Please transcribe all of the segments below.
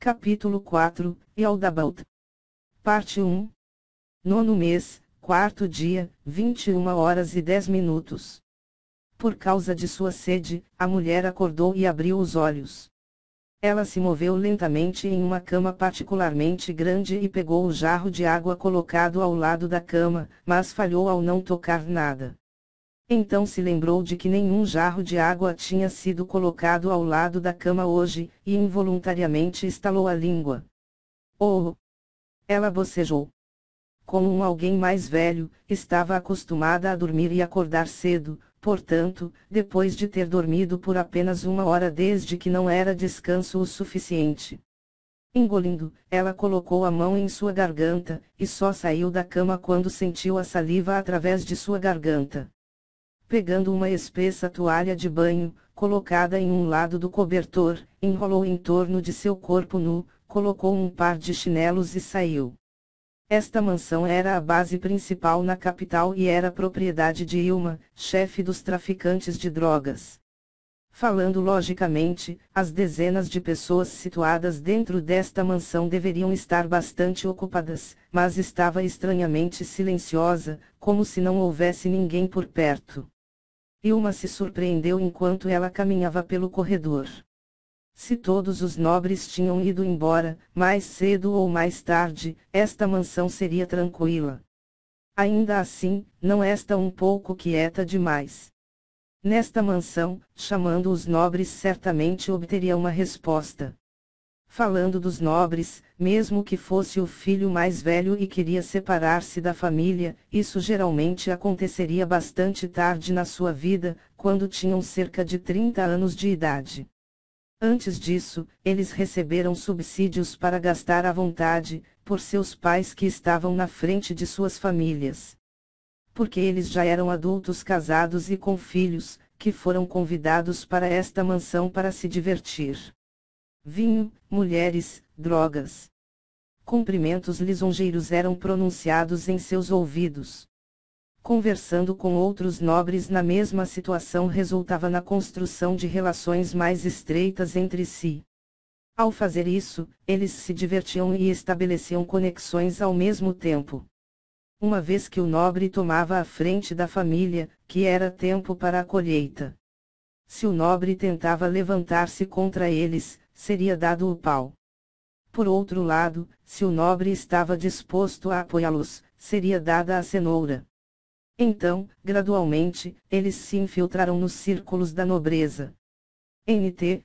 Capítulo 4, Yaldabaoth. Parte 1. Nono mês, quarto dia, 21h10. Por causa de sua sede, a mulher acordou e abriu os olhos. Ela se moveu lentamente em uma cama particularmente grande e pegou o jarro de água colocado ao lado da cama, mas falhou ao não tocar nada. Então se lembrou de que nenhum jarro de água tinha sido colocado ao lado da cama hoje, e involuntariamente estalou a língua. Oh! Ela bocejou. Como alguém mais velho, estava acostumada a dormir e acordar cedo, portanto, depois de ter dormido por apenas 1 hora desde que não era descanso o suficiente. Engolindo, ela colocou a mão em sua garganta, e só saiu da cama quando sentiu a saliva através de sua garganta. Pegando uma espessa toalha de banho, colocada em um lado do cobertor, enrolou em torno de seu corpo nu, colocou um par de chinelos e saiu. Esta mansão era a base principal na capital e era propriedade de Ilma, chefe dos traficantes de drogas. Falando logicamente, as dezenas de pessoas situadas dentro desta mansão deveriam estar bastante ocupadas, mas estava estranhamente silenciosa, como se não houvesse ninguém por perto. Ilma se surpreendeu enquanto ela caminhava pelo corredor. Se todos os nobres tinham ido embora, mais cedo ou mais tarde, esta mansão seria tranquila. Ainda assim, não está um pouco quieta demais. Nesta mansão, chamando os nobres certamente obteria uma resposta. Falando dos nobres, mesmo que fosse o filho mais velho e queria separar-se da família, isso geralmente aconteceria bastante tarde na sua vida, quando tinham cerca de 30 anos de idade. Antes disso, eles receberam subsídios para gastar à vontade, por seus pais que estavam na frente de suas famílias. Porque eles já eram adultos casados e com filhos, que foram convidados para esta mansão para se divertir. Vinho, mulheres, drogas. Cumprimentos lisonjeiros eram pronunciados em seus ouvidos. Conversando com outros nobres na mesma situação resultava na construção de relações mais estreitas entre si. Ao fazer isso, eles se divertiam e estabeleciam conexões ao mesmo tempo. Uma vez que o nobre tomava a frente da família, que era tempo para a colheita. Se o nobre tentava levantar-se contra eles, seria dado o pau. Por outro lado, se o nobre estava disposto a apoiá-los, seria dada a cenoura. Então, gradualmente, eles se infiltraram nos círculos da nobreza.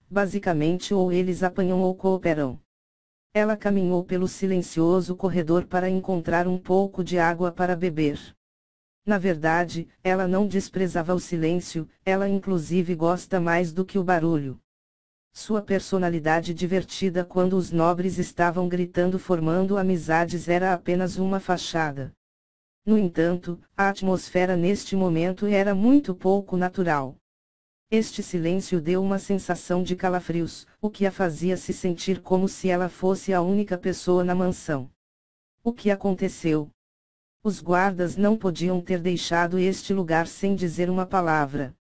Basicamente ou eles apanham ou cooperam. Ela caminhou pelo silencioso corredor para encontrar um pouco de água para beber. Na verdade, ela não desprezava o silêncio, ela inclusive gosta mais do que o barulho. Sua personalidade divertida quando os nobres estavam gritando formando amizades era apenas uma fachada. No entanto, a atmosfera neste momento era muito pouco natural. Este silêncio deu uma sensação de calafrios, o que a fazia se sentir como se ela fosse a única pessoa na mansão. O que aconteceu? Os guardas não podiam ter deixado este lugar sem dizer uma palavra.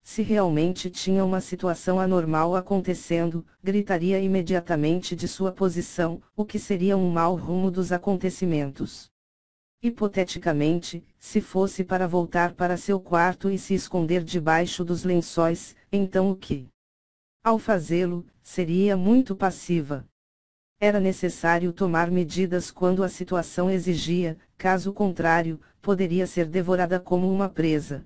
Se realmente tinha uma situação anormal acontecendo, gritaria imediatamente de sua posição, o que seria um mau rumo dos acontecimentos. Hipoteticamente, se fosse para voltar para seu quarto e se esconder debaixo dos lençóis, então o que? Ao fazê-lo, seria muito passiva. Era necessário tomar medidas quando a situação exigia, caso contrário, poderia ser devorada como uma presa.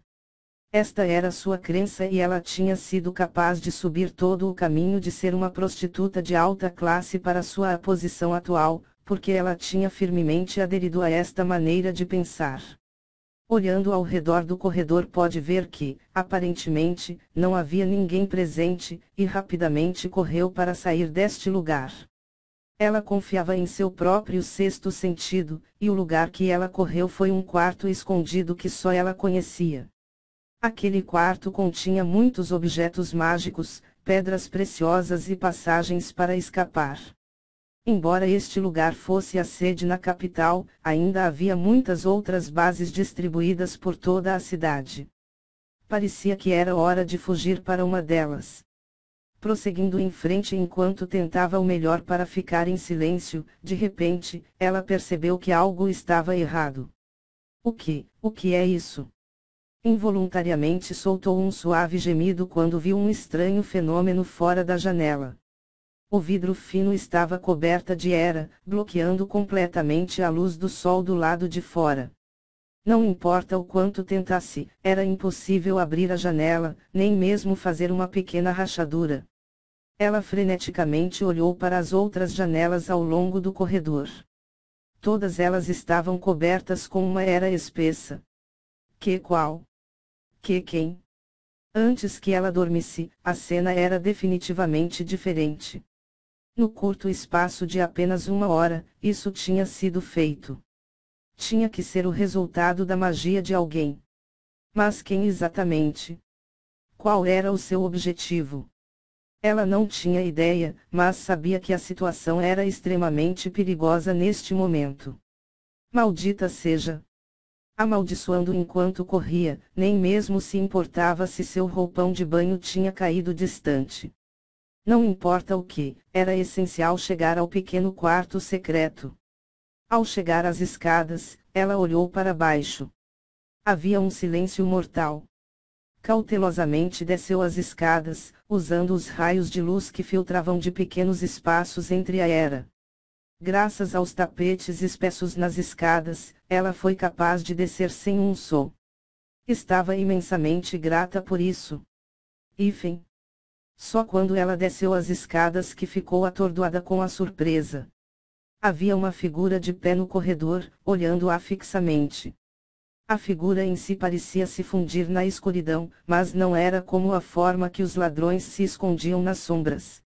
Esta era sua crença e ela tinha sido capaz de subir todo o caminho de ser uma prostituta de alta classe para sua posição atual, porque ela tinha firmemente aderido a esta maneira de pensar. Olhando ao redor do corredor pode ver que, aparentemente, não havia ninguém presente, e rapidamente correu para sair deste lugar. Ela confiava em seu próprio sexto sentido, e o lugar que ela correu foi um quarto escondido que só ela conhecia. Aquele quarto continha muitos objetos mágicos, pedras preciosas e passagens para escapar. Embora este lugar fosse a sede na capital, ainda havia muitas outras bases distribuídas por toda a cidade. Parecia que era hora de fugir para uma delas. Prosseguindo em frente enquanto tentava o melhor para ficar em silêncio, de repente, ela percebeu que algo estava errado. O que é isso? Involuntariamente soltou um suave gemido quando viu um estranho fenômeno fora da janela. O vidro fino estava coberta de era, bloqueando completamente a luz do sol do lado de fora. Não importa o quanto tentasse, era impossível abrir a janela, nem mesmo fazer uma pequena rachadura. Ela freneticamente olhou para as outras janelas ao longo do corredor. Todas elas estavam cobertas com uma era espessa. Qual? Quem? Antes que ela dormisse, a cena era definitivamente diferente. No curto espaço de apenas 1 hora, isso tinha sido feito. Tinha que ser o resultado da magia de alguém. Mas quem exatamente? Qual era o seu objetivo? Ela não tinha ideia, mas sabia que a situação era extremamente perigosa neste momento. Maldita seja! Amaldiçoando enquanto corria, nem mesmo se importava se seu roupão de banho tinha caído distante. Não importa o que, era essencial chegar ao pequeno quarto secreto. Ao chegar às escadas, ela olhou para baixo. Havia um silêncio mortal. Cautelosamente desceu as escadas, usando os raios de luz que filtravam de pequenos espaços entre a era. Graças aos tapetes espessos nas escadas, ela foi capaz de descer sem um som. Estava imensamente grata por isso. Ifem. Só quando ela desceu as escadas que ficou atordoada com a surpresa. Havia uma figura de pé no corredor, olhando-a fixamente. A figura em si parecia se fundir na escuridão, mas não era como a forma que os ladrões se escondiam nas sombras.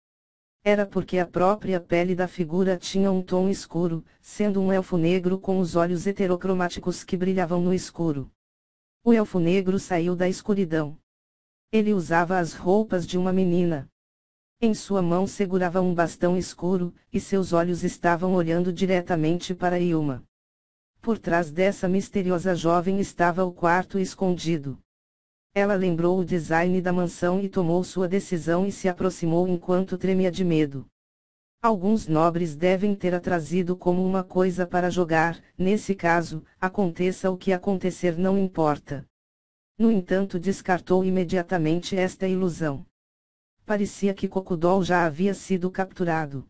Era porque a própria pele da figura tinha um tom escuro, sendo um elfo negro com os olhos heterocromáticos que brilhavam no escuro. O elfo negro saiu da escuridão. Ele usava as roupas de uma menina. Em sua mão segurava um bastão escuro, e seus olhos estavam olhando diretamente para Yuma. Por trás dessa misteriosa jovem estava o quarto escondido. Ela lembrou o design da mansão e tomou sua decisão e se aproximou enquanto tremia de medo. Alguns nobres devem ter a trazido como uma coisa para jogar, nesse caso, aconteça o que acontecer não importa. No entanto descartou imediatamente esta ilusão. Parecia que Cocodol já havia sido capturado.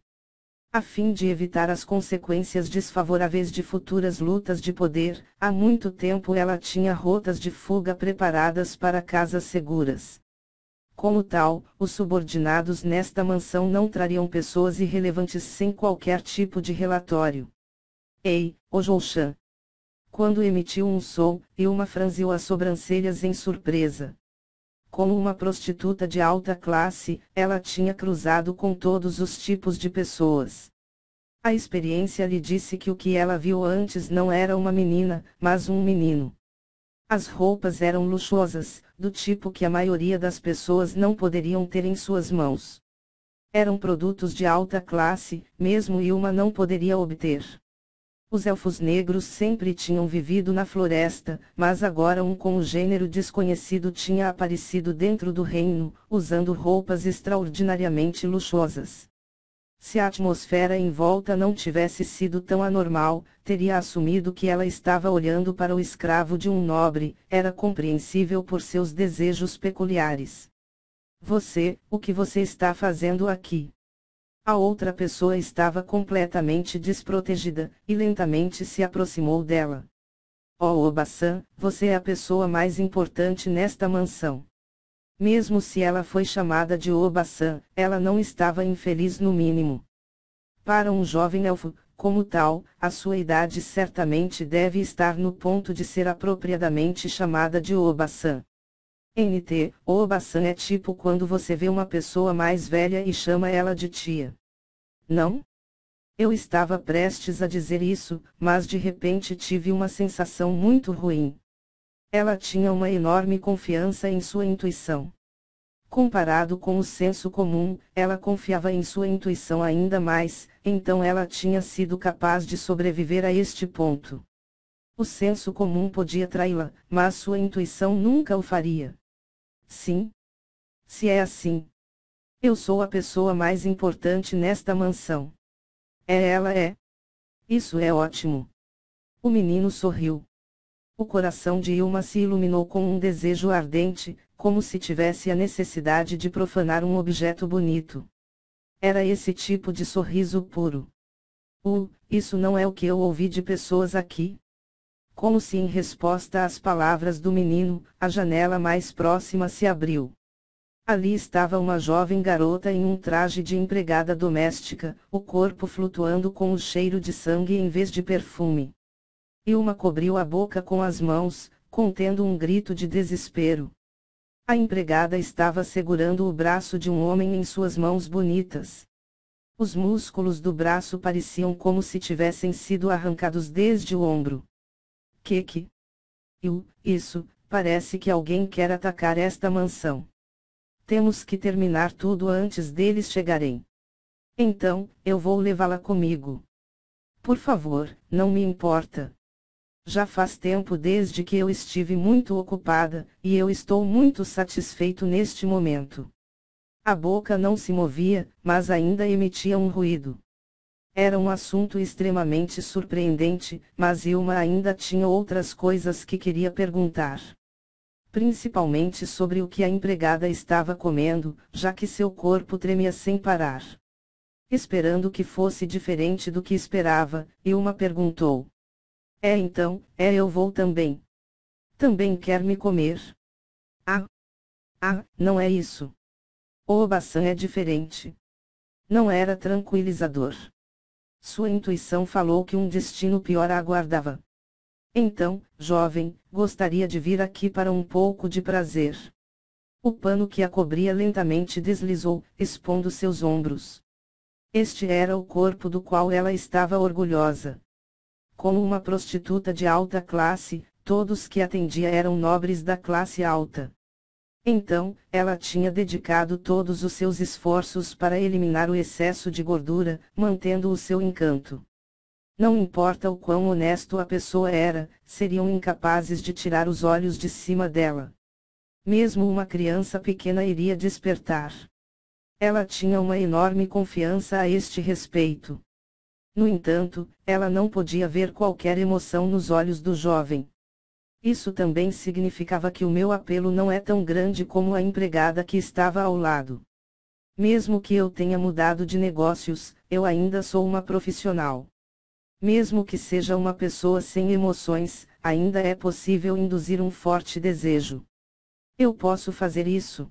A fim de evitar as consequências desfavoráveis de futuras lutas de poder, há muito tempo ela tinha rotas de fuga preparadas para casas seguras. Como tal, os subordinados nesta mansão não trariam pessoas irrelevantes sem qualquer tipo de relatório. Ei, Ojolchan! Quando emitiu um som, Yuma franziu as sobrancelhas em surpresa. Como uma prostituta de alta classe, ela tinha cruzado com todos os tipos de pessoas. A experiência lhe disse que o que ela viu antes não era uma menina, mas um menino. As roupas eram luxuosas, do tipo que a maioria das pessoas não poderiam ter em suas mãos. Eram produtos de alta classe, mesmo Yuma não poderia obter. Os elfos negros sempre tinham vivido na floresta, mas agora um com o gênero desconhecido tinha aparecido dentro do reino, usando roupas extraordinariamente luxuosas. Se a atmosfera em volta não tivesse sido tão anormal, teria assumido que ela estava olhando para o escravo de um nobre, era compreensível por seus desejos peculiares. O que você está fazendo aqui? A outra pessoa estava completamente desprotegida, e lentamente se aproximou dela. Oh Oba-san, você é a pessoa mais importante nesta mansão. Mesmo se ela foi chamada de Oba-san, ela não estava infeliz no mínimo. Para um jovem elfo, como tal, a sua idade certamente deve estar no ponto de ser apropriadamente chamada de Oba-san. Oba-san é tipo quando você vê uma pessoa mais velha e chama ela de tia. Não? Eu estava prestes a dizer isso, mas de repente tive uma sensação muito ruim. Ela tinha uma enorme confiança em sua intuição. Comparado com o senso comum, ela confiava em sua intuição ainda mais, então ela tinha sido capaz de sobreviver a este ponto. O senso comum podia traí-la, mas sua intuição nunca o faria. Sim. Se é assim. Eu sou a pessoa mais importante nesta mansão. Ela é. Isso é ótimo. O menino sorriu. O coração de Ilma se iluminou com um desejo ardente, como se tivesse a necessidade de profanar um objeto bonito. Era esse tipo de sorriso puro. Isso não é o que eu ouvi de pessoas aqui. Como se em resposta às palavras do menino, a janela mais próxima se abriu. Ali estava uma jovem garota em um traje de empregada doméstica, o corpo flutuando com o cheiro de sangue em vez de perfume. Ilma cobriu a boca com as mãos, contendo um grito de desespero. A empregada estava segurando o braço de um homem em suas mãos bonitas. Os músculos do braço pareciam como se tivessem sido arrancados desde o ombro. Que? Isso, parece que alguém quer atacar esta mansão. Temos que terminar tudo antes deles chegarem. Então, eu vou levá-la comigo. Por favor, não me importa. Já faz tempo desde que eu estive muito ocupada, e eu estou muito satisfeito neste momento. A boca não se movia, mas ainda emitia um ruído. Era um assunto extremamente surpreendente, mas Ilma ainda tinha outras coisas que queria perguntar. Principalmente sobre o que a empregada estava comendo, já que seu corpo tremia sem parar. Esperando que fosse diferente do que esperava, Ilma perguntou. Então, eu vou também. Também quer me comer? Não é isso. O Obasan é diferente. Não era tranquilizador. Sua intuição falou que um destino pior a aguardava. Então, jovem, gostaria de vir aqui para um pouco de prazer. O pano que a cobria lentamente deslizou, expondo seus ombros. Este era o corpo do qual ela estava orgulhosa. Como uma prostituta de alta classe, todos que atendia eram nobres da classe alta. Então, ela tinha dedicado todos os seus esforços para eliminar o excesso de gordura, mantendo o seu encanto. Não importa o quão honesto a pessoa era, seriam incapazes de tirar os olhos de cima dela. Mesmo uma criança pequena iria despertar. Ela tinha uma enorme confiança a este respeito. No entanto, ela não podia ver qualquer emoção nos olhos do jovem. Isso também significava que o meu apelo não é tão grande como a empregada que estava ao lado. Mesmo que eu tenha mudado de negócios, eu ainda sou uma profissional. Mesmo que seja uma pessoa sem emoções, ainda é possível induzir um forte desejo. Eu posso fazer isso.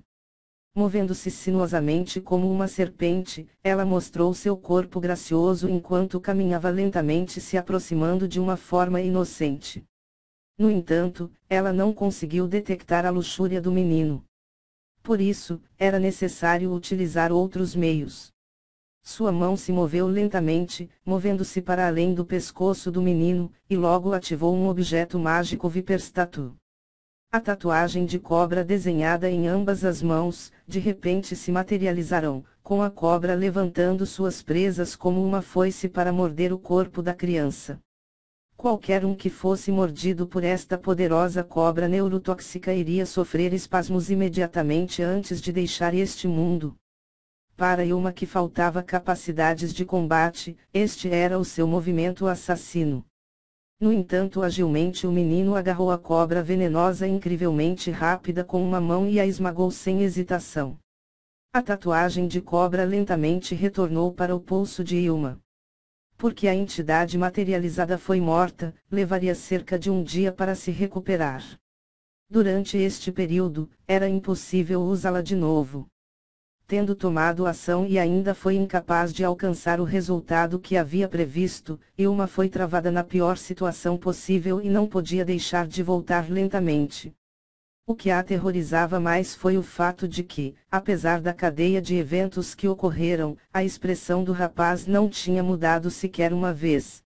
Movendo-se sinuosamente como uma serpente, ela mostrou seu corpo gracioso enquanto caminhava lentamente se aproximando de uma forma inocente. No entanto, ela não conseguiu detectar a luxúria do menino. Por isso, era necessário utilizar outros meios. Sua mão se moveu lentamente, movendo-se para além do pescoço do menino, e logo ativou um objeto mágico Viperstatu. A tatuagem de cobra desenhada em ambas as mãos, de repente se materializarão, com a cobra levantando suas presas como uma foice para morder o corpo da criança. Qualquer um que fosse mordido por esta poderosa cobra neurotóxica iria sofrer espasmos imediatamente antes de deixar este mundo. Para Ilma que faltava capacidades de combate, este era o seu movimento assassino. No entanto, agilmente o menino agarrou a cobra venenosa incrivelmente rápida com uma mão e a esmagou sem hesitação. A tatuagem de cobra lentamente retornou para o pulso de Ilma. Porque a entidade materializada foi morta, levaria cerca de um dia para se recuperar. Durante este período, era impossível usá-la de novo. Tendo tomado ação e ainda foi incapaz de alcançar o resultado que havia previsto, Ilma foi travada na pior situação possível e não podia deixar de voltar lentamente. O que a aterrorizava mais foi o fato de que, apesar da cadeia de eventos que ocorreram, a expressão do rapaz não tinha mudado sequer uma vez.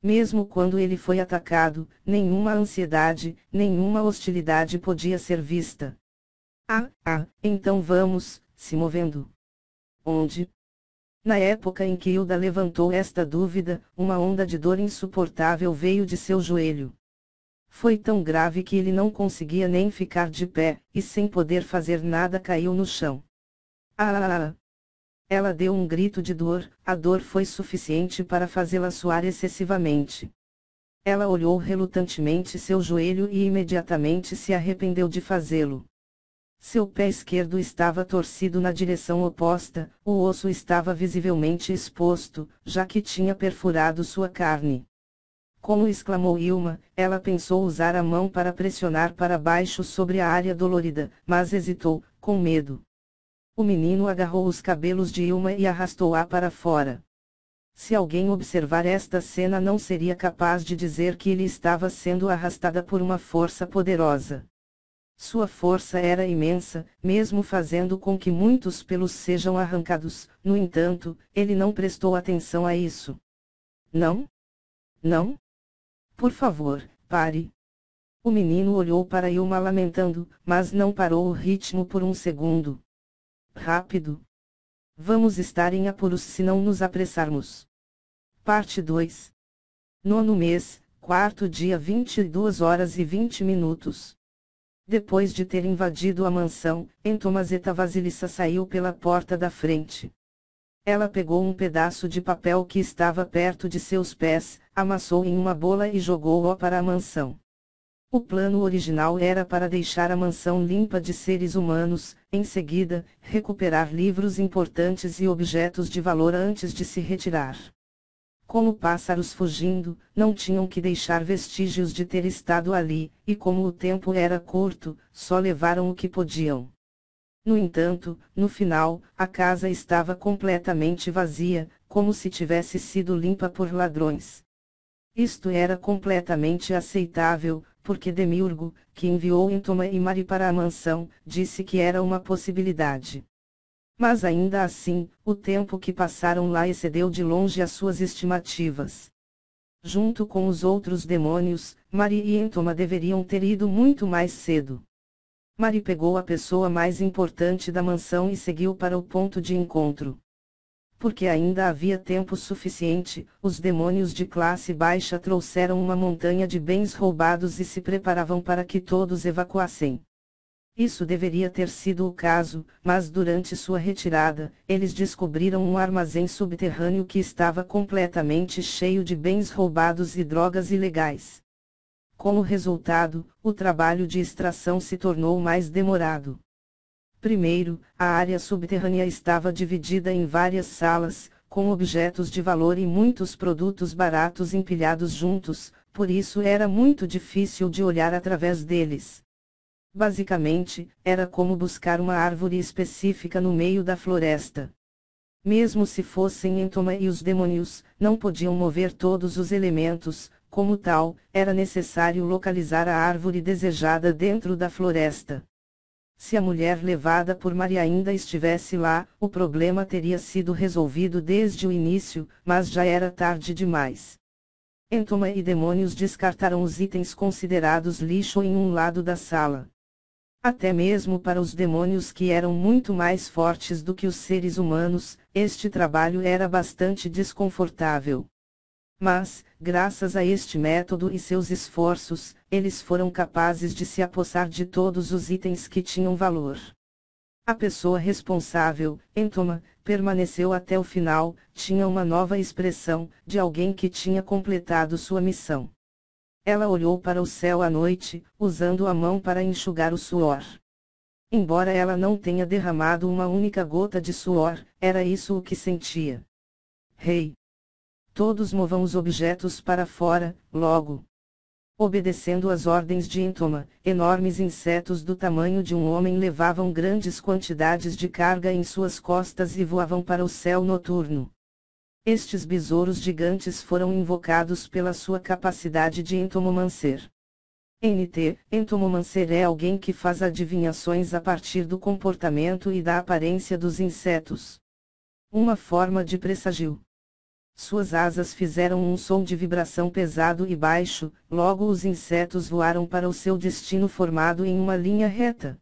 Mesmo quando ele foi atacado, nenhuma ansiedade, nenhuma hostilidade podia ser vista. Então vamos, se movendo. Onde? Na época em que Hilda levantou esta dúvida, uma onda de dor insuportável veio de seu joelho. Foi tão grave que ele não conseguia nem ficar de pé, e sem poder fazer nada caiu no chão. Ah! Ela deu um grito de dor, a dor foi suficiente para fazê-la suar excessivamente. Ela olhou relutantemente seu joelho e imediatamente se arrependeu de fazê-lo. Seu pé esquerdo estava torcido na direção oposta, o osso estava visivelmente exposto, já que tinha perfurado sua carne. Como exclamou Ilma, ela pensou usar a mão para pressionar para baixo sobre a área dolorida, mas hesitou, com medo. O menino agarrou os cabelos de Ilma e arrastou-a para fora. Se alguém observar esta cena não seria capaz de dizer que ele estava sendo arrastada por uma força poderosa. Sua força era imensa, mesmo fazendo com que muitos pelos sejam arrancados, no entanto, ele não prestou atenção a isso. Não? Não? Por favor, pare. O menino olhou para Ilma lamentando, mas não parou o ritmo por um segundo. Rápido! Vamos estar em apuros se não nos apressarmos. Parte 2. 9º mês, 4º dia 22 horas e 20 minutos. Depois de ter invadido a mansão, Entomazeta Vasilissa saiu pela porta da frente. Ela pegou um pedaço de papel que estava perto de seus pés, amassou em uma bola e jogou-o para a mansão. O plano original era para deixar a mansão limpa de seres humanos, em seguida, recuperar livros importantes e objetos de valor antes de se retirar. Como pássaros fugindo, não tinham que deixar vestígios de ter estado ali, e como o tempo era curto, só levaram o que podiam. No entanto, no final, a casa estava completamente vazia, como se tivesse sido limpa por ladrões. Isto era completamente aceitável, porque Demiurgo, que enviou Entoma e Mari para a mansão, disse que era uma possibilidade. Mas ainda assim, o tempo que passaram lá excedeu de longe as suas estimativas. Junto com os outros demônios, Mari e Entoma deveriam ter ido muito mais cedo. Mari pegou a pessoa mais importante da mansão e seguiu para o ponto de encontro. Porque ainda havia tempo suficiente, os demônios de classe baixa trouxeram uma montanha de bens roubados e se preparavam para que todos evacuassem. Isso deveria ter sido o caso, mas durante sua retirada, eles descobriram um armazém subterrâneo que estava completamente cheio de bens roubados e drogas ilegais. Como resultado, o trabalho de extração se tornou mais demorado. Primeiro, a área subterrânea estava dividida em várias salas, com objetos de valor e muitos produtos baratos empilhados juntos, por isso era muito difícil de olhar através deles. Basicamente, era como buscar uma árvore específica no meio da floresta. Mesmo se fossem Entoma e os demônios, não podiam mover todos os elementos, como tal, era necessário localizar a árvore desejada dentro da floresta. Se a mulher levada por Mari ainda estivesse lá, o problema teria sido resolvido desde o início, mas já era tarde demais. Entoma e demônios descartaram os itens considerados lixo em um lado da sala. Até mesmo para os demônios que eram muito mais fortes do que os seres humanos, este trabalho era bastante desconfortável. Mas, graças a este método e seus esforços, eles foram capazes de se apossar de todos os itens que tinham valor. A pessoa responsável, Entoma, permaneceu até o final, tinha uma nova expressão, de alguém que tinha completado sua missão. Ela olhou para o céu à noite, usando a mão para enxugar o suor. Embora ela não tenha derramado uma única gota de suor, era isso o que sentia. Rei! Todos movam os objetos para fora, logo. Obedecendo às ordens de Entoma, enormes insetos do tamanho de um homem levavam grandes quantidades de carga em suas costas e voavam para o céu noturno. Estes besouros gigantes foram invocados pela sua capacidade de entomomancer. Entomomancer é alguém que faz adivinhações a partir do comportamento e da aparência dos insetos. Uma forma de presságio. Suas asas fizeram um som de vibração pesado e baixo, logo os insetos voaram para o seu destino formado em uma linha reta.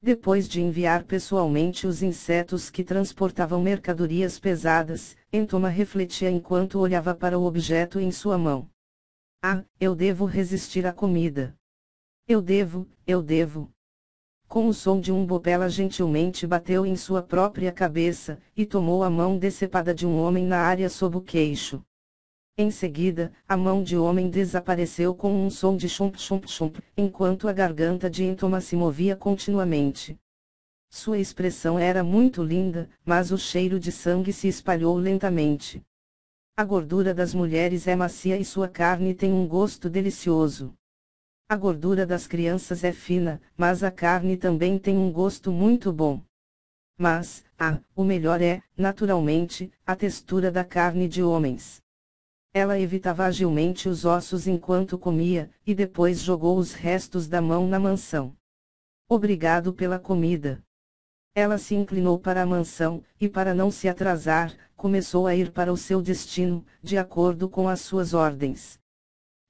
Depois de enviar pessoalmente os insetos que transportavam mercadorias pesadas, Entoma refletia enquanto olhava para o objeto em sua mão. Ah, eu devo resistir à comida. Eu devo. Com o som de um bopela gentilmente bateu em sua própria cabeça, e tomou a mão decepada de um homem na área sob o queixo. Em seguida, a mão de homem desapareceu com um som de chump chump chump, enquanto a garganta de Entoma se movia continuamente. Sua expressão era muito linda, mas o cheiro de sangue se espalhou lentamente. A gordura das mulheres é macia e sua carne tem um gosto delicioso. A gordura das crianças é fina, mas a carne também tem um gosto muito bom. Mas, o melhor é, naturalmente, a textura da carne de homens. Ela evitava agilmente os ossos enquanto comia, e depois jogou os restos da mão na mansão. Obrigado pela comida. Ela se inclinou para a mansão, e para não se atrasar, começou a ir para o seu destino, de acordo com as suas ordens.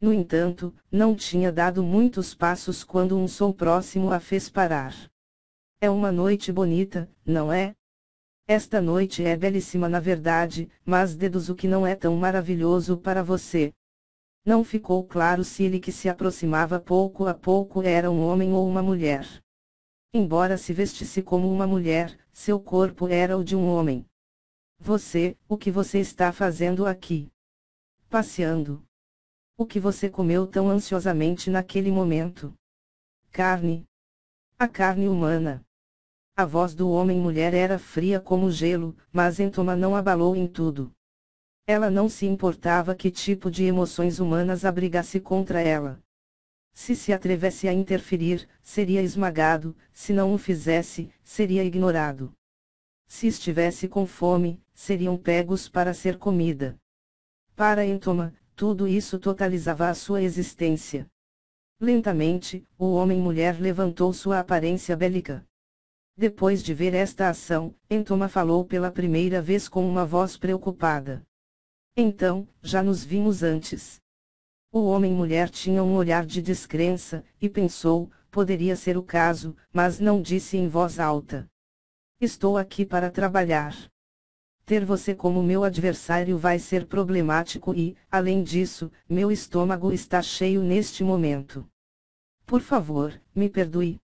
No entanto, não tinha dado muitos passos quando um som próximo a fez parar. É uma noite bonita, não é? Esta noite é belíssima na verdade, mas deduzo que não é tão maravilhoso para você. Não ficou claro se ele que se aproximava pouco a pouco era um homem ou uma mulher. Embora se vestisse como uma mulher, seu corpo era o de um homem. O que você está fazendo aqui? Passeando. O que você comeu tão ansiosamente naquele momento? Carne. A carne humana. A voz do homem-mulher era fria como gelo, mas Entoma não abalou em tudo. Ela não se importava que tipo de emoções humanas abrigasse contra ela. Se se atrevesse a interferir, seria esmagado, se não o fizesse, seria ignorado. Se estivesse com fome, seriam pegos para ser comida. Para Entoma, tudo isso totalizava a sua existência. Lentamente, o homem-mulher levantou sua aparência bélica. Depois de ver esta ação, Entoma falou pela primeira vez com uma voz preocupada. Então, já nos vimos antes. O homem-mulher tinha um olhar de descrença, e pensou, poderia ser o caso, mas não disse em voz alta. Estou aqui para trabalhar. Ter você como meu adversário vai ser problemático e, além disso, meu estômago está cheio neste momento. Por favor, me perdoe.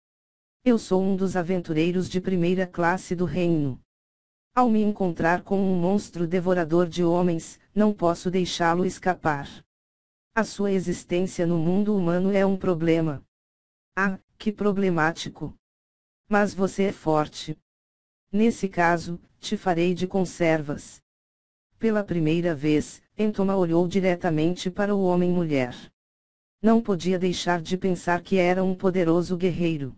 Eu sou um dos aventureiros de primeira classe do reino. Ao me encontrar com um monstro devorador de homens, não posso deixá-lo escapar. A sua existência no mundo humano é um problema. Ah, que problemático! Mas você é forte. Nesse caso, te farei de conservas. Pela primeira vez, Entoma olhou diretamente para o homem-mulher. Não podia deixar de pensar que era um poderoso guerreiro.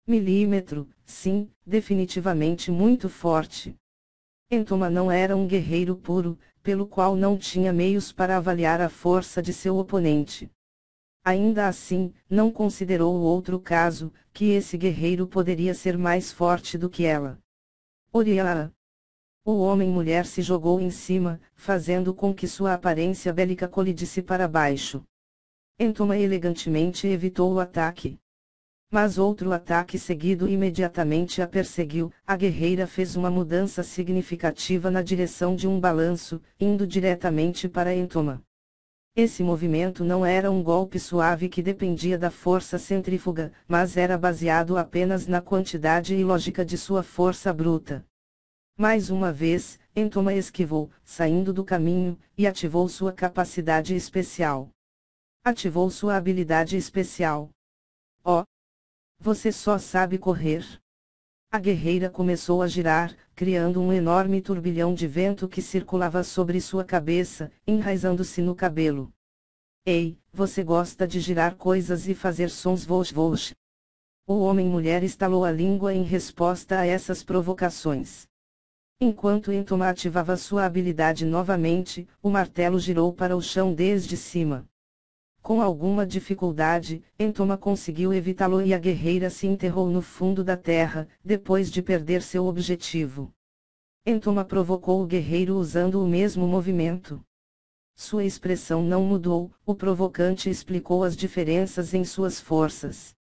Milímetro, sim, definitivamente muito forte. Entoma não era um guerreiro puro, pelo qual não tinha meios para avaliar a força de seu oponente. Ainda assim, não considerou o outro caso, que esse guerreiro poderia ser mais forte do que ela. Oriá! O homem-mulher se jogou em cima, fazendo com que sua aparência bélica colidisse para baixo. Entoma elegantemente evitou o ataque. Mas outro ataque seguido imediatamente a perseguiu. A guerreira fez uma mudança significativa na direção de um balanço, indo diretamente para Entoma. Esse movimento não era um golpe suave que dependia da força centrífuga, mas era baseado apenas na quantidade e lógica de sua força bruta. Mais uma vez, Entoma esquivou, saindo do caminho, e ativou sua capacidade especial. Ativou sua habilidade especial. Oh! Você só sabe correr. A guerreira começou a girar, criando um enorme turbilhão de vento que circulava sobre sua cabeça, enraizando-se no cabelo. Ei, você gosta de girar coisas e fazer sons voos. O homem-mulher estalou a língua em resposta a essas provocações. Enquanto Entoma ativava sua habilidade novamente, o martelo girou para o chão desde cima. Com alguma dificuldade, Entoma conseguiu evitá-lo e a guerreira se enterrou no fundo da terra, depois de perder seu objetivo. Entoma provocou o guerreiro usando o mesmo movimento. Sua expressão não mudou, o provocante explicou as diferenças em suas forças.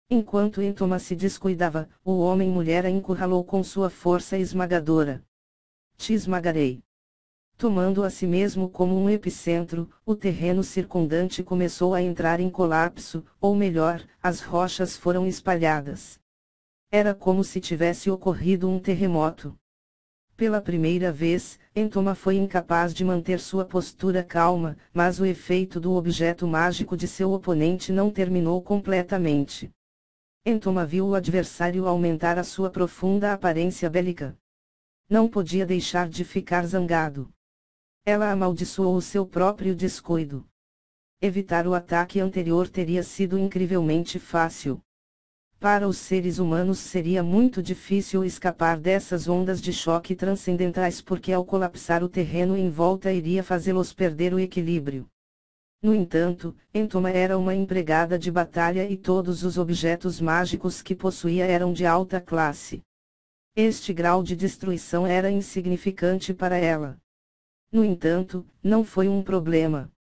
Enquanto Entoma se descuidava, o homem-mulher a encurralou com sua força esmagadora. Te esmagarei. Tomando a si mesmo como um epicentro, o terreno circundante começou a entrar em colapso, ou melhor, as rochas foram espalhadas. Era como se tivesse ocorrido um terremoto. Pela primeira vez, Entoma foi incapaz de manter sua postura calma, mas o efeito do objeto mágico de seu oponente não terminou completamente. Entoma viu o adversário aumentar a sua profunda aparência bélica. Não podia deixar de ficar zangado. Ela amaldiçoou o seu próprio descuido. Evitar o ataque anterior teria sido incrivelmente fácil. Para os seres humanos seria muito difícil escapar dessas ondas de choque transcendentais porque ao colapsar o terreno em volta iria fazê-los perder o equilíbrio. No entanto, Entoma era uma empregada de batalha e todos os objetos mágicos que possuía eram de alta classe. Este grau de destruição era insignificante para ela. No entanto, não foi um problema.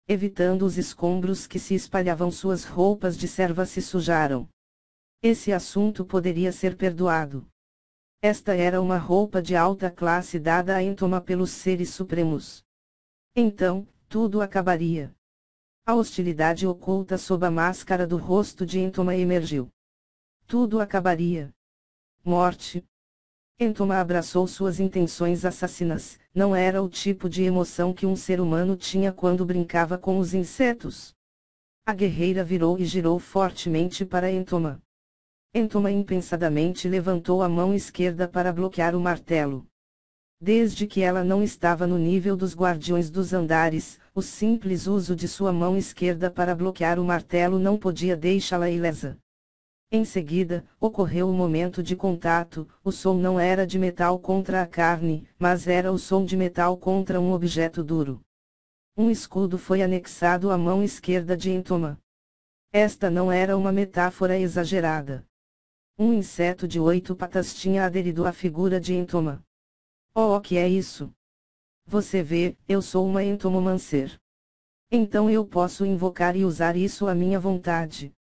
Evitando os escombros que se espalhavam, suas roupas de serva se sujaram. Esse assunto poderia ser perdoado. Esta era uma roupa de alta classe dada a Entoma pelos seres supremos. Então, tudo acabaria. A hostilidade oculta sob a máscara do rosto de Entoma emergiu. Tudo acabaria. Morte. Entoma abraçou suas intenções assassinas. Não era o tipo de emoção que um ser humano tinha quando brincava com os insetos. A guerreira virou e girou fortemente para Entoma. Entoma impensadamente levantou a mão esquerda para bloquear o martelo. Desde que ela não estava no nível dos guardiões dos andares, o simples uso de sua mão esquerda para bloquear o martelo não podia deixá-la ilesa. Em seguida, ocorreu o momento de contato. O som não era de metal contra a carne, mas era o som de metal contra um objeto duro. Um escudo foi anexado à mão esquerda de Entoma. Esta não era uma metáfora exagerada. Um inseto de 8 patas tinha aderido à figura de Entoma. Oh, o que é isso? Você vê, eu sou uma entomomancer. Então eu posso invocar e usar isso à minha vontade.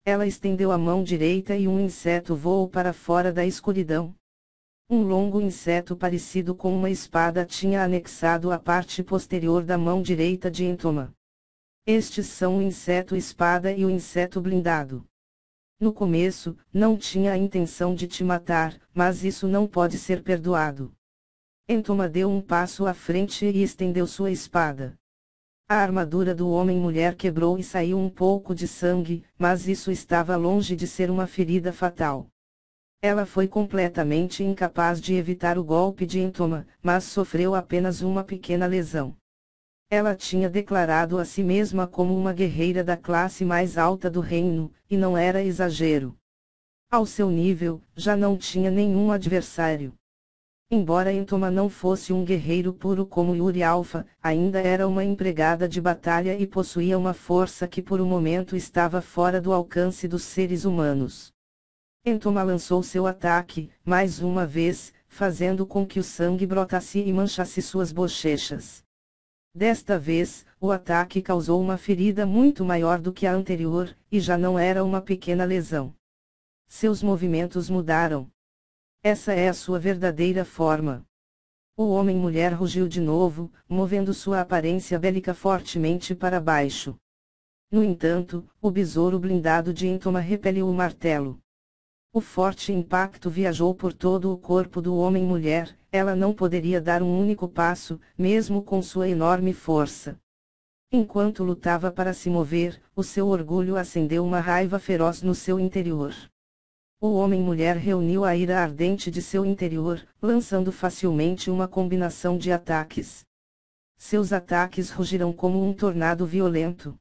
Ela estendeu a mão direita e um inseto voou para fora da escuridão. Um longo inseto parecido com uma espada tinha anexado a parte posterior da mão direita de Entoma. Estes são o inseto-espada e o inseto blindado. No começo, não tinha a intenção de te matar, mas isso não pode ser perdoado. Entoma deu um passo à frente e estendeu sua espada. A armadura do homem-mulher quebrou e saiu um pouco de sangue, mas isso estava longe de ser uma ferida fatal. Ela foi completamente incapaz de evitar o golpe de Entoma, mas sofreu apenas uma pequena lesão. Ela tinha declarado a si mesma como uma guerreira da classe mais alta do reino, e não era exagero. Ao seu nível, já não tinha nenhum adversário. Embora Entoma não fosse um guerreiro puro como Yuri Alpha, ainda era uma empregada de batalha e possuía uma força que por um momento estava fora do alcance dos seres humanos. Entoma lançou seu ataque, mais uma vez, fazendo com que o sangue brotasse e manchasse suas bochechas. Desta vez, o ataque causou uma ferida muito maior do que a anterior, e já não era uma pequena lesão. Seus movimentos mudaram. Essa é a sua verdadeira forma. O homem-mulher rugiu de novo, movendo sua aparência bélica fortemente para baixo. No entanto, o besouro blindado de Entoma repeliu o martelo. O forte impacto viajou por todo o corpo do homem-mulher. Ela não poderia dar um único passo, mesmo com sua enorme força. Enquanto lutava para se mover, o seu orgulho acendeu uma raiva feroz no seu interior. O homem-mulher reuniu a ira ardente de seu interior, lançando facilmente uma combinação de ataques. Seus ataques rugiram como um tornado violento.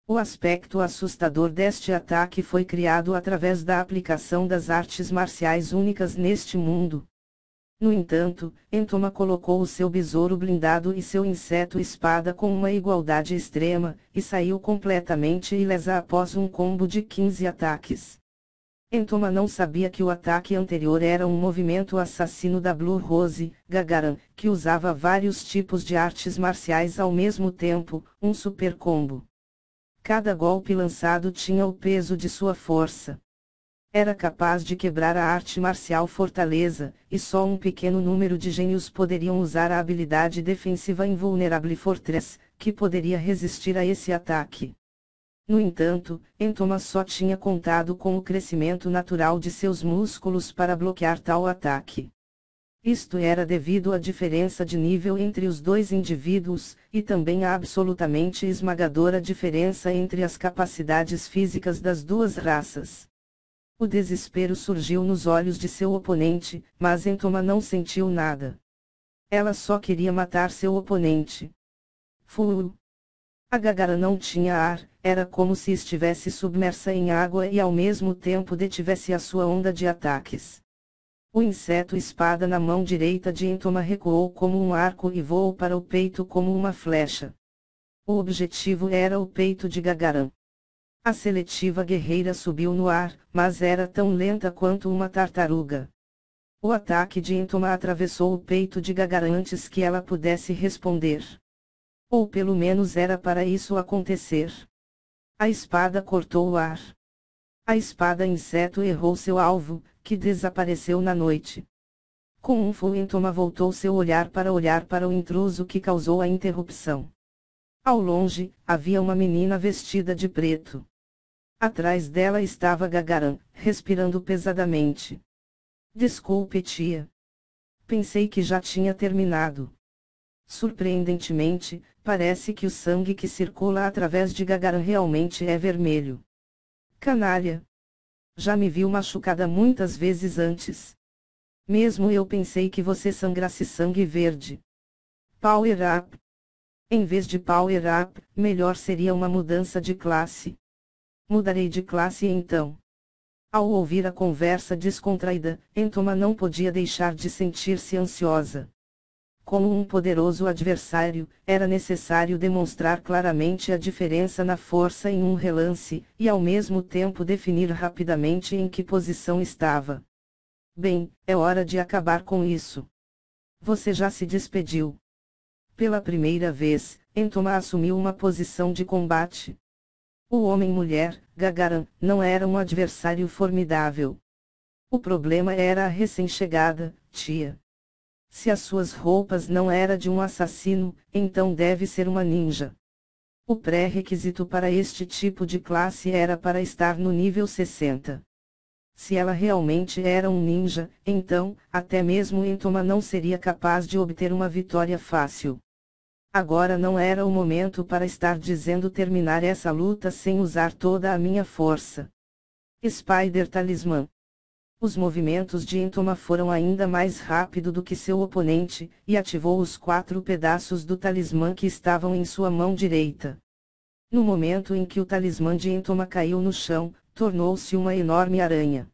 O aspecto assustador deste ataque foi criado através da aplicação das artes marciais únicas neste mundo. No entanto, Entoma colocou o seu besouro blindado e seu inseto-espada com uma igualdade extrema, e saiu completamente ilesa após um combo de 15 ataques. Entoma não sabia que o ataque anterior era um movimento assassino da Blue Rose, Gagarin, que usava vários tipos de artes marciais ao mesmo tempo, um super combo. Cada golpe lançado tinha o peso de sua força. Era capaz de quebrar a arte marcial Fortaleza, e só um pequeno número de gênios poderiam usar a habilidade defensiva Invulnerable Fortress, que poderia resistir a esse ataque. No entanto, Entoma só tinha contado com o crescimento natural de seus músculos para bloquear tal ataque. Isto era devido à diferença de nível entre os dois indivíduos, e também à absolutamente esmagadora diferença entre as capacidades físicas das duas raças. O desespero surgiu nos olhos de seu oponente, mas Entoma não sentiu nada. Ela só queria matar seu oponente. Fu! A Gagara não tinha ar, era como se estivesse submersa em água e ao mesmo tempo detivesse a sua onda de ataques. O inseto espada na mão direita de Entoma recuou como um arco e voou para o peito como uma flecha. O objetivo era o peito de Gagaran. A seletiva guerreira subiu no ar, mas era tão lenta quanto uma tartaruga. O ataque de Entoma atravessou o peito de Gagaran antes que ela pudesse responder. Ou pelo menos era para isso acontecer. A espada cortou o ar. A espada inseto errou seu alvo, que desapareceu na noite. Com um fio Entoma voltou seu olhar para o intruso que causou a interrupção. Ao longe, havia uma menina vestida de preto. Atrás dela estava Gagaran, respirando pesadamente. Desculpe, tia. Pensei que já tinha terminado. Surpreendentemente, parece que o sangue que circula através de Gagaran realmente é vermelho. Canalha! Já me viu machucada muitas vezes antes. Mesmo eu pensei que você sangrasse sangue verde. Power up! Em vez de power up, melhor seria uma mudança de classe. Mudarei de classe então. Ao ouvir a conversa descontraída, Entoma não podia deixar de sentir-se ansiosa. Como um poderoso adversário, era necessário demonstrar claramente a diferença na força em um relance, e ao mesmo tempo definir rapidamente em que posição estava. Bem, é hora de acabar com isso. Você já se despediu. Pela primeira vez, Entoma assumiu uma posição de combate. O homem-mulher, Gagaran, não era um adversário formidável. O problema era a recém-chegada, tia. Se as suas roupas não eram de um assassino, então deve ser uma ninja. O pré-requisito para este tipo de classe era para estar no nível 60. Se ela realmente era um ninja, então, até mesmo Entoma não seria capaz de obter uma vitória fácil. Agora não era o momento para estar dizendo terminar essa luta sem usar toda a minha força. Spider Talismã. Os movimentos de Entoma foram ainda mais rápido do que seu oponente, e ativou os 4 pedaços do talismã que estavam em sua mão direita. No momento em que o talismã de Entoma caiu no chão, tornou-se uma enorme aranha.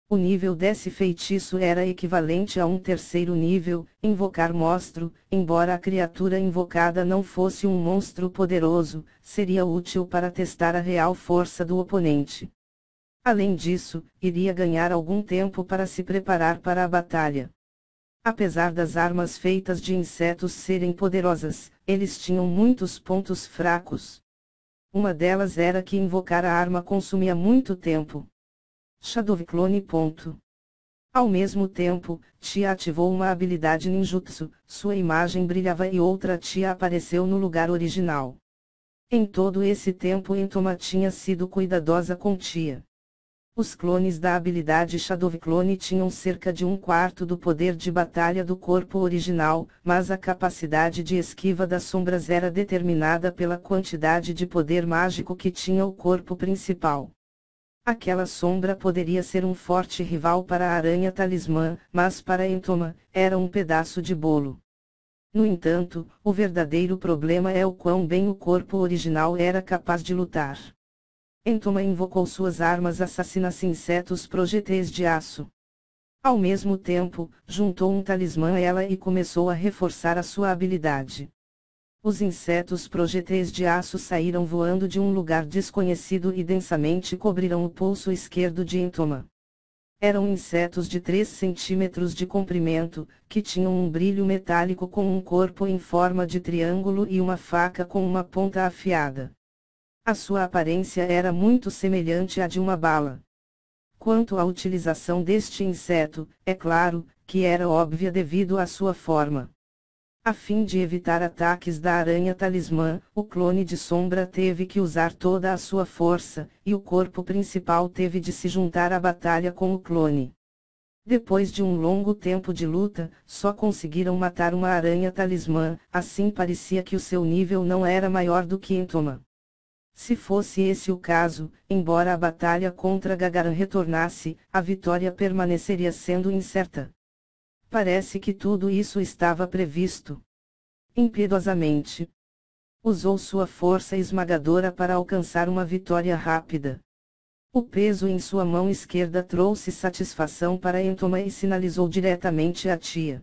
O nível desse feitiço era equivalente a um terceiro nível, invocar monstro, embora a criatura invocada não fosse um monstro poderoso, seria útil para testar a real força do oponente. Além disso, iria ganhar algum tempo para se preparar para a batalha. Apesar das armas feitas de insetos serem poderosas, eles tinham muitos pontos fracos. Uma delas era que invocar a arma consumia muito tempo. Shadow Clone. Ao mesmo tempo, Tia ativou uma habilidade ninjutsu, sua imagem brilhava e outra Tia apareceu no lugar original. Em todo esse tempo Entoma tinha sido cuidadosa com Tia. Os clones da habilidade Shadow Clone tinham cerca de 1/4 do poder de batalha do corpo original, mas a capacidade de esquiva das sombras era determinada pela quantidade de poder mágico que tinha o corpo principal. Aquela sombra poderia ser um forte rival para a aranha talismã, mas para Entoma, era um pedaço de bolo. No entanto, o verdadeiro problema é o quão bem o corpo original era capaz de lutar. Entoma invocou suas armas assassinas insetos projéteis de aço. Ao mesmo tempo, juntou um talismã a ela e começou a reforçar a sua habilidade. Os insetos projéteis de aço saíram voando de um lugar desconhecido e densamente cobriram o pulso esquerdo de Entoma. Eram insetos de 3 centímetros de comprimento, que tinham um brilho metálico com um corpo em forma de triângulo e uma faca com uma ponta afiada. A sua aparência era muito semelhante à de uma bala. Quanto à utilização deste inseto, é claro, que era óbvia devido à sua forma. A fim de evitar ataques da aranha talismã, o clone de sombra teve que usar toda a sua força, e o corpo principal teve de se juntar à batalha com o clone. Depois de um longo tempo de luta, só conseguiram matar uma aranha talismã, assim parecia que o seu nível não era maior do que Entoma. Se fosse esse o caso, embora a batalha contra Gagaran retornasse, a vitória permaneceria sendo incerta. Parece que tudo isso estava previsto. Impiedosamente. Usou sua força esmagadora para alcançar uma vitória rápida. O peso em sua mão esquerda trouxe satisfação para Entoma e sinalizou diretamente a tia.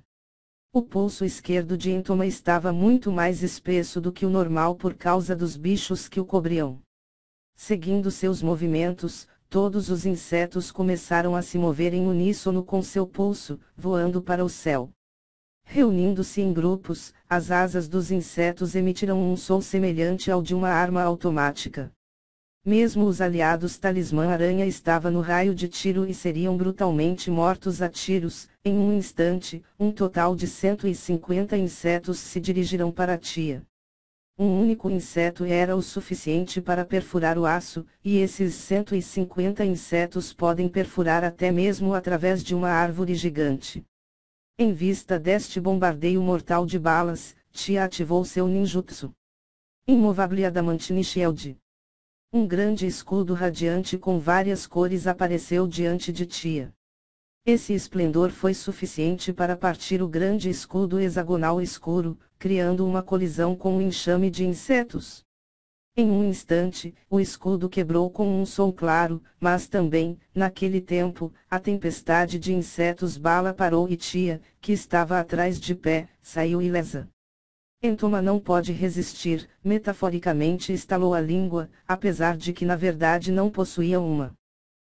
O pulso esquerdo de Entoma estava muito mais espesso do que o normal por causa dos bichos que o cobriam. Seguindo seus movimentos, todos os insetos começaram a se mover em uníssono com seu pulso, voando para o céu. Reunindo-se em grupos, as asas dos insetos emitiram um som semelhante ao de uma arma automática. Mesmo os aliados Talismã Aranha estava no raio de tiro e seriam brutalmente mortos a tiros. Em um instante, um total de 150 insetos se dirigiram para a tia. Um único inseto era o suficiente para perfurar o aço, e esses 150 insetos podem perfurar até mesmo através de uma árvore gigante. Em vista deste bombardeio mortal de balas, Tia ativou seu ninjutsu. Immovable Adamantine Shield. Um grande escudo radiante com várias cores apareceu diante de Tia. Esse esplendor foi suficiente para partir o grande escudo hexagonal escuro, criando uma colisão com um enxame de insetos. Em um instante, o escudo quebrou com um som claro, mas também, naquele tempo, a tempestade de insetos bala parou e Tia, que estava atrás de pé, saiu ilesa. Entoma não pode resistir, metaforicamente estalou a língua, apesar de que na verdade não possuía uma.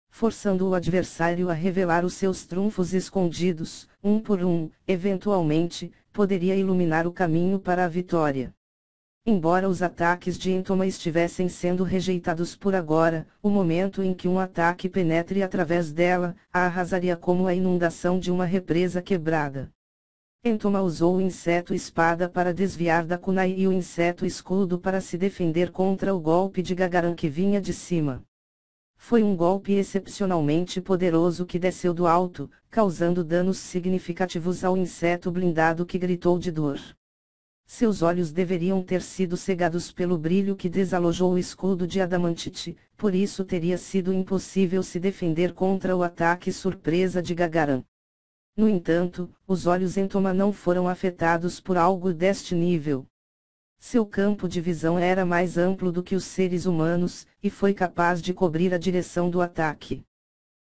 Forçando o adversário a revelar os seus trunfos escondidos, um por um, eventualmente, poderia iluminar o caminho para a vitória. Embora os ataques de Entoma estivessem sendo rejeitados por agora, o momento em que um ataque penetre através dela, a arrasaria como a inundação de uma represa quebrada. Entoma usou o inseto espada para desviar da kunai e o inseto escudo para se defender contra o golpe de Gagaran que vinha de cima. Foi um golpe excepcionalmente poderoso que desceu do alto, causando danos significativos ao inseto blindado que gritou de dor. Seus olhos deveriam ter sido cegados pelo brilho que desalojou o escudo de Adamantite, por isso teria sido impossível se defender contra o ataque surpresa de Gagaran. No entanto, os olhos Entoma não foram afetados por algo deste nível. Seu campo de visão era mais amplo do que os seres humanos, e foi capaz de cobrir a direção do ataque.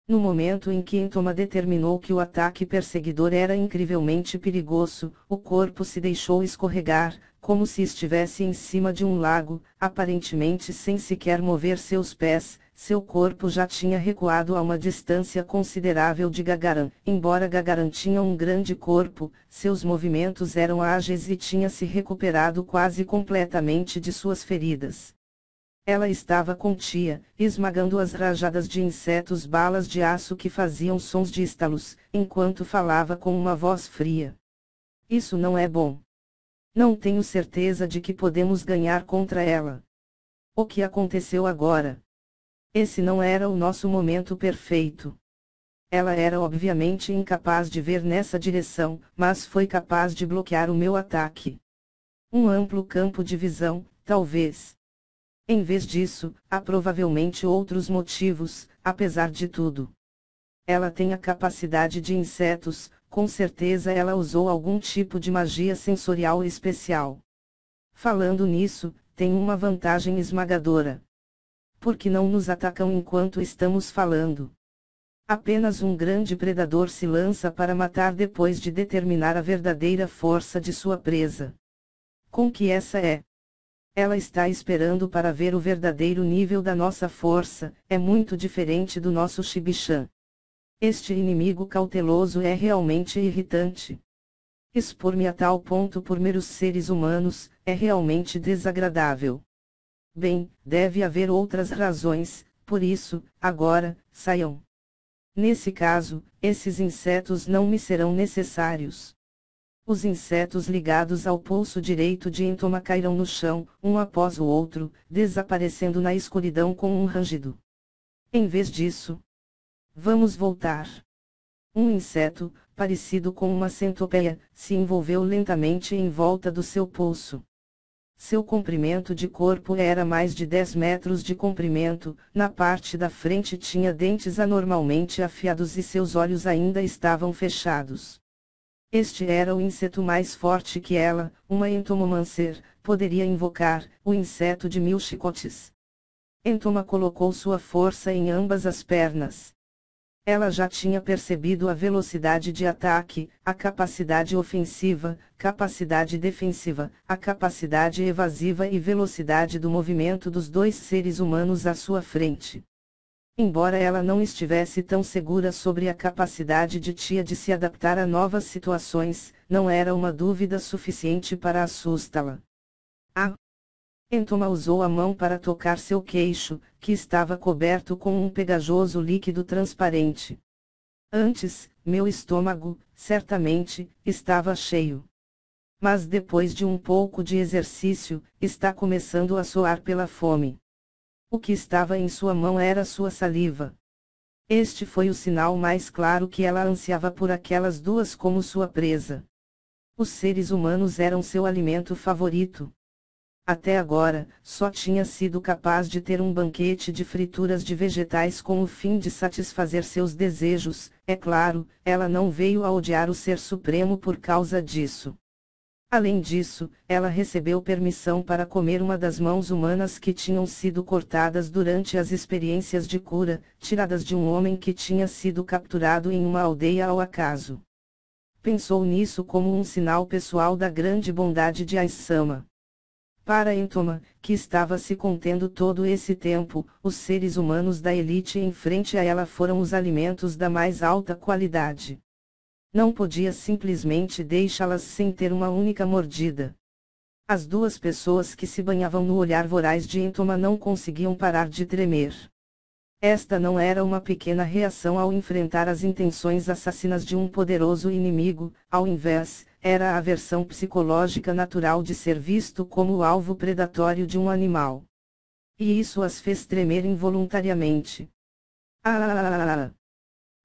No momento em que Entoma determinou que o ataque perseguidor era incrivelmente perigoso, o corpo se deixou escorregar, como se estivesse em cima de um lago, aparentemente sem sequer mover seus pés. Seu corpo já tinha recuado a uma distância considerável de Gagaran. Embora Gagaran tinha um grande corpo, seus movimentos eram ágeis e tinha se recuperado quase completamente de suas feridas. Ela estava com Tia, esmagando as rajadas de insetos balas de aço que faziam sons de estalos, enquanto falava com uma voz fria. Isso não é bom. Não tenho certeza de que podemos ganhar contra ela. O que aconteceu agora? Esse não era o nosso momento perfeito. Ela era obviamente incapaz de ver nessa direção, mas foi capaz de bloquear o meu ataque. Um amplo campo de visão, talvez. Em vez disso, há provavelmente outros motivos, apesar de tudo. Ela tem a capacidade de insetos, com certeza ela usou algum tipo de magia sensorial especial. Falando nisso, tem uma vantagem esmagadora. Por que não nos atacam enquanto estamos falando? Apenas um grande predador se lança para matar depois de determinar a verdadeira força de sua presa. Com que essa é? Ela está esperando para ver o verdadeiro nível da nossa força, é muito diferente do nosso Shibichan. Este inimigo cauteloso é realmente irritante. Expor-me a tal ponto por meros seres humanos, é realmente desagradável. Bem, deve haver outras razões, por isso, agora, saiam. Nesse caso, esses insetos não me serão necessários. Os insetos ligados ao pulso direito de Entoma caíram no chão, um após o outro, desaparecendo na escuridão com um rangido. Em vez disso, vamos voltar. Um inseto, parecido com uma centopeia, se envolveu lentamente em volta do seu pulso. Seu comprimento de corpo era mais de 10 metros de comprimento, na parte da frente tinha dentes anormalmente afiados e seus olhos ainda estavam fechados. Este era o inseto mais forte que ela, uma entomomancer, poderia invocar, o inseto de 1000 chicotes. Entoma colocou sua força em ambas as pernas. Ela já tinha percebido a velocidade de ataque, a capacidade ofensiva, capacidade defensiva, a capacidade evasiva e velocidade do movimento dos dois seres humanos à sua frente. Embora ela não estivesse tão segura sobre a capacidade de Tia de se adaptar a novas situações, não era uma dúvida suficiente para assustá-la. Entoma usou a mão para tocar seu queixo, que estava coberto com um pegajoso líquido transparente. Antes, meu estômago, certamente, estava cheio. Mas depois de um pouco de exercício, está começando a soar pela fome. O que estava em sua mão era sua saliva. Este foi o sinal mais claro que ela ansiava por aquelas duas como sua presa. Os seres humanos eram seu alimento favorito. Até agora, só tinha sido capaz de ter um banquete de frituras de vegetais com o fim de satisfazer seus desejos. É claro, ela não veio a odiar o Ser Supremo por causa disso. Além disso, ela recebeu permissão para comer uma das mãos humanas que tinham sido cortadas durante as experiências de cura, tiradas de um homem que tinha sido capturado em uma aldeia ao acaso. Pensou nisso como um sinal pessoal da grande bondade de Aissama. Para Entoma, que estava se contendo todo esse tempo, os seres humanos da elite em frente a ela foram os alimentos da mais alta qualidade. Não podia simplesmente deixá-las sem ter uma única mordida. As duas pessoas que se banhavam no olhar voraz de Entoma não conseguiam parar de tremer. Esta não era uma pequena reação ao enfrentar as intenções assassinas de um poderoso inimigo, ao invés, era a versão psicológica natural de ser visto como o alvo predatório de um animal. E isso as fez tremer involuntariamente.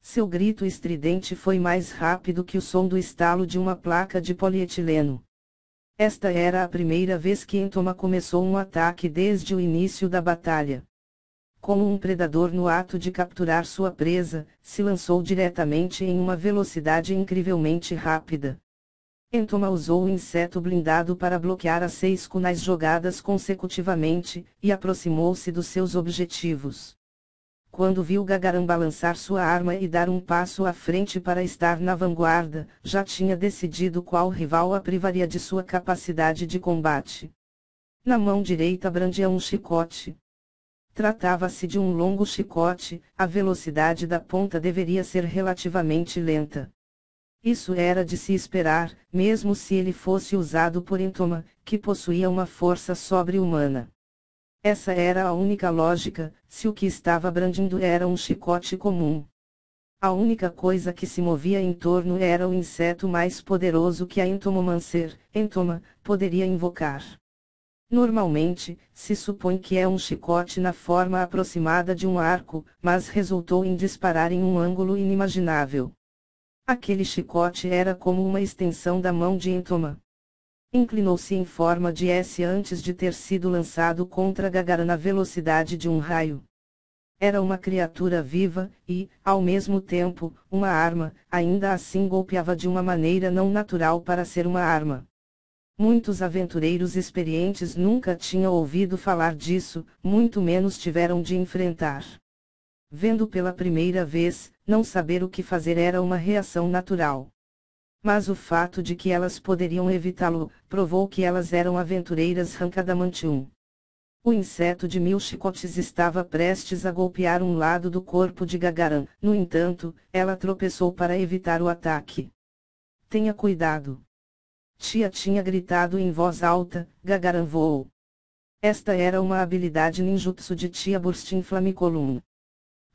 Seu grito estridente foi mais rápido que o som do estalo de uma placa de polietileno. Esta era a primeira vez que Entoma começou um ataque desde o início da batalha. Como um predador no ato de capturar sua presa, se lançou diretamente em uma velocidade incrivelmente rápida. Entoma usou o inseto blindado para bloquear as 6 kunais jogadas consecutivamente, e aproximou-se dos seus objetivos. Quando viu Gagaram balançar sua arma e dar um passo à frente para estar na vanguarda, já tinha decidido qual rival a privaria de sua capacidade de combate. Na mão direita brandia um chicote. Tratava-se de um longo chicote, a velocidade da ponta deveria ser relativamente lenta. Isso era de se esperar, mesmo se ele fosse usado por Entoma, que possuía uma força sobre-humana. Essa era a única lógica, se o que estava brandindo era um chicote comum. A única coisa que se movia em torno era o inseto mais poderoso que a Entomomancer, Entoma, poderia invocar. Normalmente, se supõe que é um chicote na forma aproximada de um arco, mas resultou em disparar em um ângulo inimaginável. Aquele chicote era como uma extensão da mão de Entoma. Inclinou-se em forma de S antes de ter sido lançado contra Gagaram na velocidade de um raio. Era uma criatura viva, e, ao mesmo tempo, uma arma, ainda assim golpeava de uma maneira não natural para ser uma arma. Muitos aventureiros experientes nunca tinham ouvido falar disso, muito menos tiveram de enfrentar. Vendo pela primeira vez, não saber o que fazer era uma reação natural. Mas o fato de que elas poderiam evitá-lo, provou que elas eram aventureiras Rankadamantium. O inseto de 1000 chicotes estava prestes a golpear um lado do corpo de Gagaram, no entanto, ela tropeçou para evitar o ataque. Tenha cuidado! Tia tinha gritado em voz alta, Gagaram voou. Esta era uma habilidade ninjutsu de Tia Burstin Flamicolum.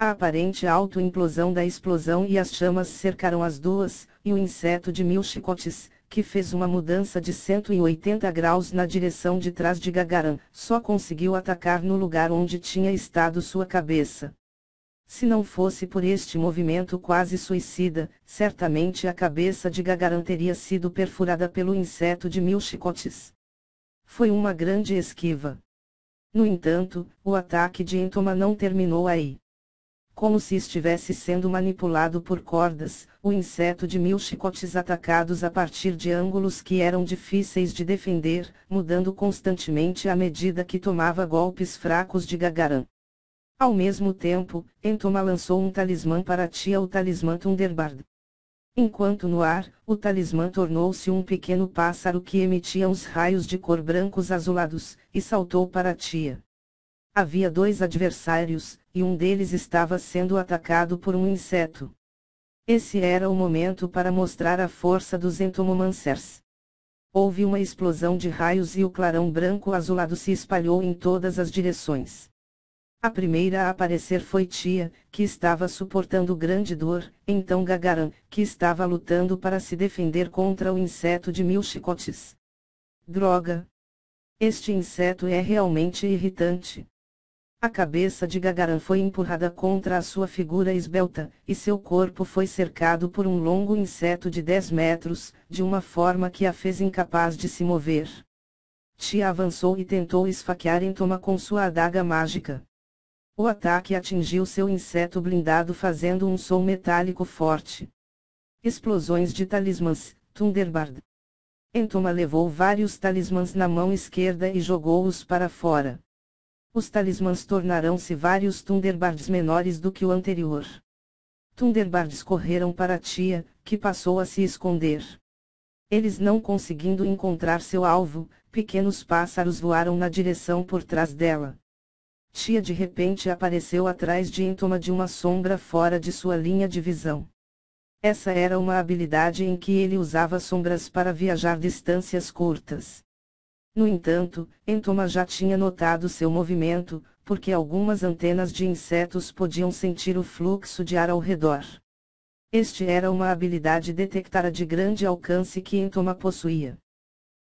A aparente auto-implosão da explosão e as chamas cercaram as duas, e o inseto de 1000 chicotes, que fez uma mudança de 180 graus na direção de trás de Gagarin, só conseguiu atacar no lugar onde tinha estado sua cabeça. Se não fosse por este movimento quase suicida, certamente a cabeça de Gagarin teria sido perfurada pelo inseto de 1000 chicotes. Foi uma grande esquiva. No entanto, o ataque de Entoma não terminou aí. Como se estivesse sendo manipulado por cordas, o inseto de 1000 chicotes atacados a partir de ângulos que eram difíceis de defender, mudando constantemente à medida que tomava golpes fracos de Gagarin. Ao mesmo tempo, Entoma lançou um talismã para Tia, o talismã Thunderbird. Enquanto no ar, o talismã tornou-se um pequeno pássaro que emitia uns raios de cor brancos azulados, e saltou para Tia. Havia 2 adversários, e um deles estava sendo atacado por um inseto. Esse era o momento para mostrar a força dos Entomomancers. Houve uma explosão de raios e o clarão branco-azulado se espalhou em todas as direções. A primeira a aparecer foi Tia, que estava suportando grande dor, então Gagarin, que estava lutando para se defender contra o inseto de 1000 chicotes. Droga! Este inseto é realmente irritante. A cabeça de Gagarin foi empurrada contra a sua figura esbelta, e seu corpo foi cercado por um longo inseto de 10 metros, de uma forma que a fez incapaz de se mover. Tia avançou e tentou esfaquear Entoma com sua adaga mágica. O ataque atingiu seu inseto blindado fazendo um som metálico forte. Explosões de talismãs, Thunderbird. Entoma levou vários talismãs na mão esquerda e jogou-os para fora. Os talismãs tornarão-se vários Thunderbirds menores do que o anterior. Thunderbirds correram para Tia, que passou a se esconder. Eles não conseguindo encontrar seu alvo, pequenos pássaros voaram na direção por trás dela. Tia de repente apareceu atrás de Entoma de uma sombra fora de sua linha de visão. Essa era uma habilidade em que ele usava sombras para viajar distâncias curtas. No entanto, Entoma já tinha notado seu movimento, porque algumas antenas de insetos podiam sentir o fluxo de ar ao redor. Este era uma habilidade detectada de grande alcance que Entoma possuía.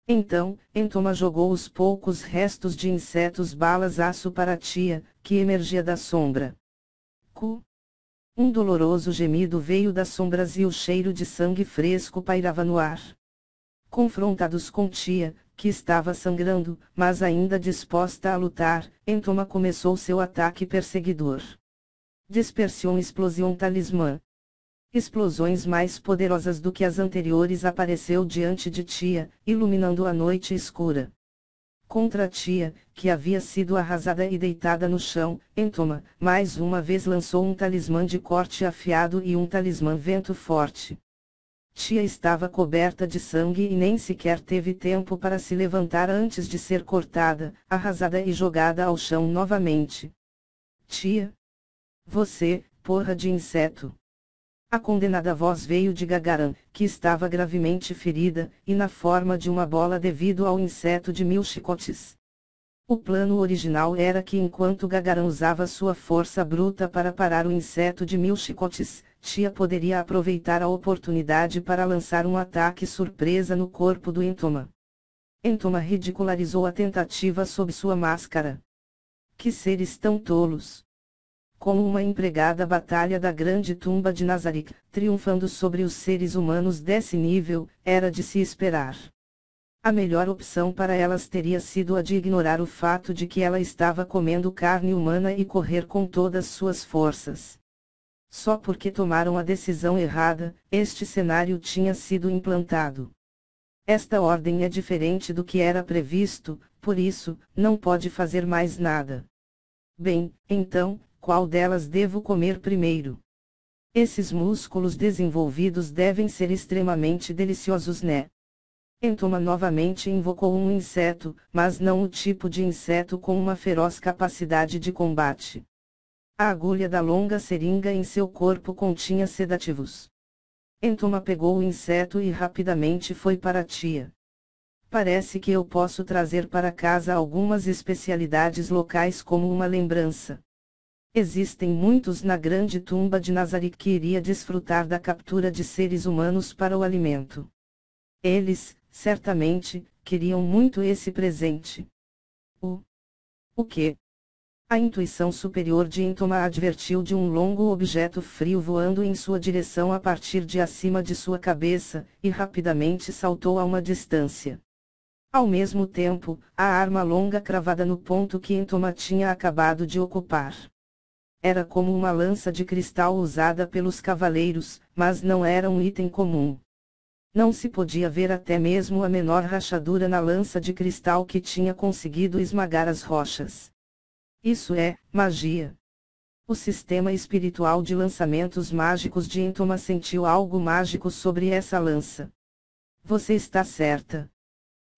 Então, Entoma jogou os poucos restos de insetos balas-aço para Tia, que emergia da sombra. Um doloroso gemido veio das sombras e o cheiro de sangue fresco pairava no ar. Confrontados com Tia, que estava sangrando, mas ainda disposta a lutar, Entoma começou seu ataque perseguidor. Dispersion Explosion Talismã. Explosões mais poderosas do que as anteriores apareceu diante de Tia, iluminando a noite escura. Contra Tia, que havia sido arrasada e deitada no chão, Entoma, mais uma vez lançou um talismã de corte afiado e um talismã vento forte. Tia estava coberta de sangue e nem sequer teve tempo para se levantar antes de ser cortada, arrasada e jogada ao chão novamente. Tia! Você, porra de inseto! A condenada voz veio de Gagarin, que estava gravemente ferida, e na forma de uma bola devido ao inseto de 1000 chicotes. O plano original era que enquanto Gagarin usava sua força bruta para parar o inseto de 1000 chicotes, Tia poderia aproveitar a oportunidade para lançar um ataque surpresa no corpo do Entoma. Entoma ridicularizou a tentativa sob sua máscara. Que seres tão tolos! Como uma empregada batalha da grande tumba de Nazarick, triunfando sobre os seres humanos desse nível, era de se esperar. A melhor opção para elas teria sido a de ignorar o fato de que ela estava comendo carne humana e correr com todas suas forças. Só porque tomaram a decisão errada, este cenário tinha sido implantado. Esta ordem é diferente do que era previsto, por isso, não pode fazer mais nada. Bem, então, qual delas devo comer primeiro? Esses músculos desenvolvidos devem ser extremamente deliciosos, né? Entoma novamente invocou um inseto, mas não o tipo de inseto com uma feroz capacidade de combate. A agulha da longa seringa em seu corpo continha sedativos. Entoma pegou o inseto e rapidamente foi para a Tia. Parece que eu posso trazer para casa algumas especialidades locais como uma lembrança. Existem muitos na grande tumba de Nazarick que iria desfrutar da captura de seres humanos para o alimento. Eles, certamente, queriam muito esse presente. O quê? A intuição superior de Entoma advertiu de um longo objeto frio voando em sua direção a partir de acima de sua cabeça, e rapidamente saltou a uma distância. Ao mesmo tempo, a arma longa cravada no ponto que Entoma tinha acabado de ocupar. Era como uma lança de cristal usada pelos cavaleiros, mas não era um item comum. Não se podia ver até mesmo a menor rachadura na lança de cristal que tinha conseguido esmagar as rochas. Isso é magia. O sistema espiritual de lançamentos mágicos de Entoma sentiu algo mágico sobre essa lança. Você está certa.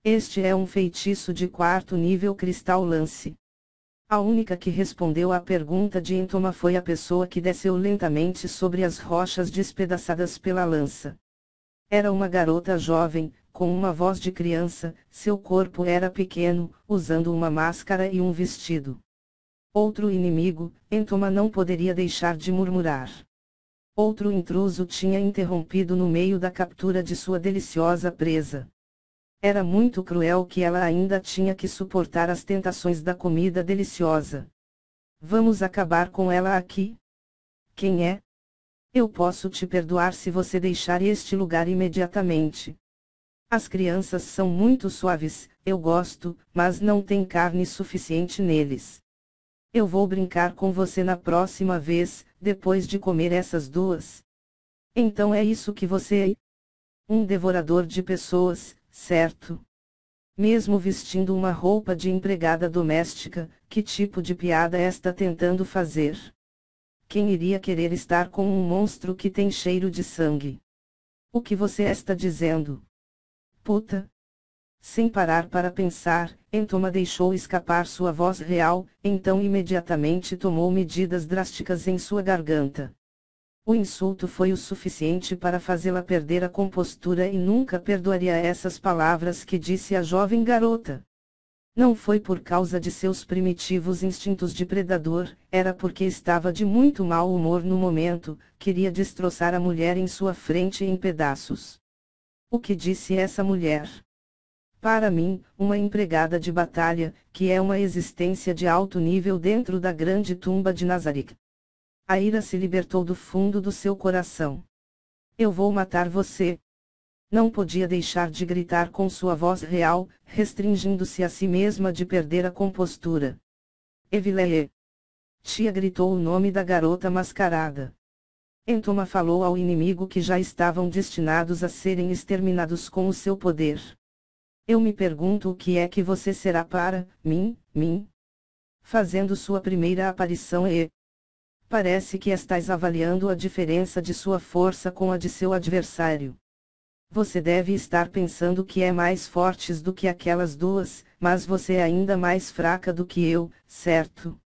Este é um feitiço de 4º nível cristal lance. A única que respondeu à pergunta de Entoma foi a pessoa que desceu lentamente sobre as rochas despedaçadas pela lança. Era uma garota jovem, com uma voz de criança, seu corpo era pequeno, usando uma máscara e um vestido. Outro inimigo, Entoma não poderia deixar de murmurar. Outro intruso tinha interrompido no meio da captura de sua deliciosa presa. Era muito cruel que ela ainda tinha que suportar as tentações da comida deliciosa. Vamos acabar com ela aqui? Quem é? Eu posso te perdoar se você deixar este lugar imediatamente. As crianças são muito suaves, eu gosto, mas não tem carne suficiente neles. Eu vou brincar com você na próxima vez, depois de comer essas duas. Então é isso que você é? Um devorador de pessoas, certo? Mesmo vestindo uma roupa de empregada doméstica, que tipo de piada está tentando fazer? Quem iria querer estar com um monstro que tem cheiro de sangue? O que você está dizendo? Puta! Sem parar para pensar, Entoma deixou escapar sua voz real, então imediatamente tomou medidas drásticas em sua garganta. O insulto foi o suficiente para fazê-la perder a compostura e nunca perdoaria essas palavras que disse a jovem garota. Não foi por causa de seus primitivos instintos de predador, era porque estava de muito mau humor no momento, queria destroçar a mulher em sua frente em pedaços. O que disse essa mulher? Para mim, uma empregada de batalha, que é uma existência de alto nível dentro da grande tumba de Nazarick. A ira se libertou do fundo do seu coração. Eu vou matar você. Não podia deixar de gritar com sua voz real, restringindo-se a si mesma de perder a compostura. Evilee. Tia gritou o nome da garota mascarada. Entoma falou ao inimigo que já estavam destinados a serem exterminados com o seu poder. Eu me pergunto o que é que você será para mim. Fazendo sua primeira aparição parece que estás avaliando a diferença de sua força com a de seu adversário. Você deve estar pensando que é mais fortes do que aquelas duas, mas você é ainda mais fraca do que eu, certo?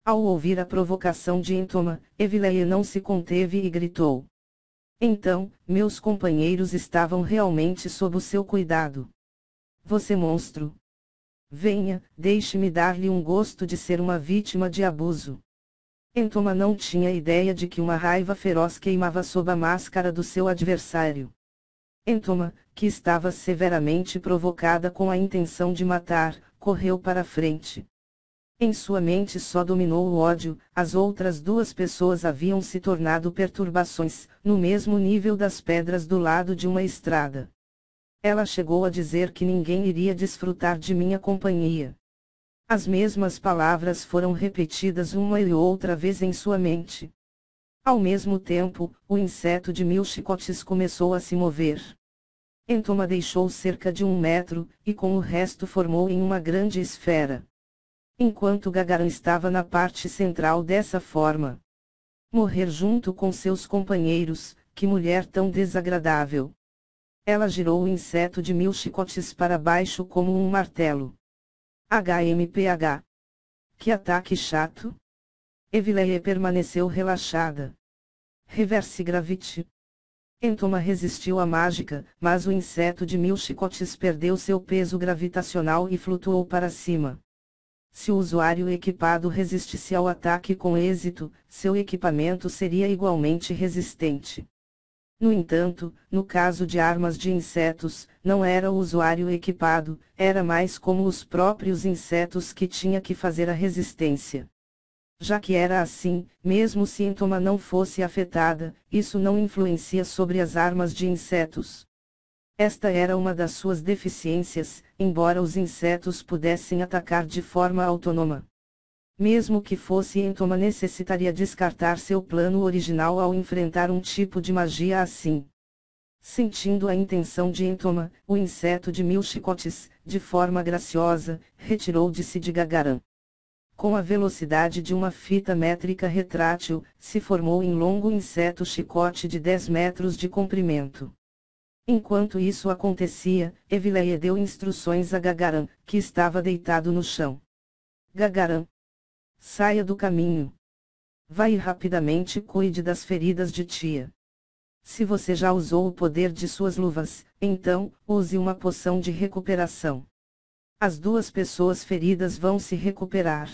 Ao ouvir a provocação de Entoma, Evilee não se conteve e gritou. Então, meus companheiros estavam realmente sob o seu cuidado. Você monstro! Venha, deixe-me dar-lhe um gosto de ser uma vítima de abuso. Entoma não tinha ideia de que uma raiva feroz queimava sob a máscara do seu adversário. Entoma, que estava severamente provocada com a intenção de matar, correu para a frente. Em sua mente só dominou o ódio, as outras duas pessoas haviam se tornado perturbações, no mesmo nível das pedras do lado de uma estrada. Ela chegou a dizer que ninguém iria desfrutar de minha companhia. As mesmas palavras foram repetidas uma e outra vez em sua mente. Ao mesmo tempo, o inseto de 1000 chicotes começou a se mover. Entoma deixou cerca de 1 metro, e com o resto formou em uma grande esfera. Enquanto Gagarin estava na parte central dessa forma. Morrer junto com seus companheiros, que mulher tão desagradável. Ela girou o inseto de 1000 chicotes para baixo como um martelo. HMPH. Que ataque chato! Evilee permaneceu relaxada. Reverse Gravity. Entoma resistiu à mágica, mas o inseto de 1000 chicotes perdeu seu peso gravitacional e flutuou para cima. Se o usuário equipado resistisse ao ataque com êxito, seu equipamento seria igualmente resistente. No entanto, no caso de armas de insetos, não era o usuário equipado, era mais como os próprios insetos que tinha que fazer a resistência. Já que era assim, mesmo se Entoma não fosse afetada, isso não influencia sobre as armas de insetos. Esta era uma das suas deficiências, embora os insetos pudessem atacar de forma autônoma. Mesmo que fosse Entoma necessitaria descartar seu plano original ao enfrentar um tipo de magia assim. Sentindo a intenção de Entoma, o inseto de 1000 chicotes, de forma graciosa, retirou-se de Gagaran. Com a velocidade de uma fita métrica retrátil, se formou em longo inseto chicote de 10 metros de comprimento. Enquanto isso acontecia, Evileia deu instruções a Gagaran, que estava deitado no chão. Gagaran, saia do caminho. Vá e rapidamente cuide das feridas de tia. Se você já usou o poder de suas luvas, então, use uma poção de recuperação. As 2 pessoas feridas vão se recuperar.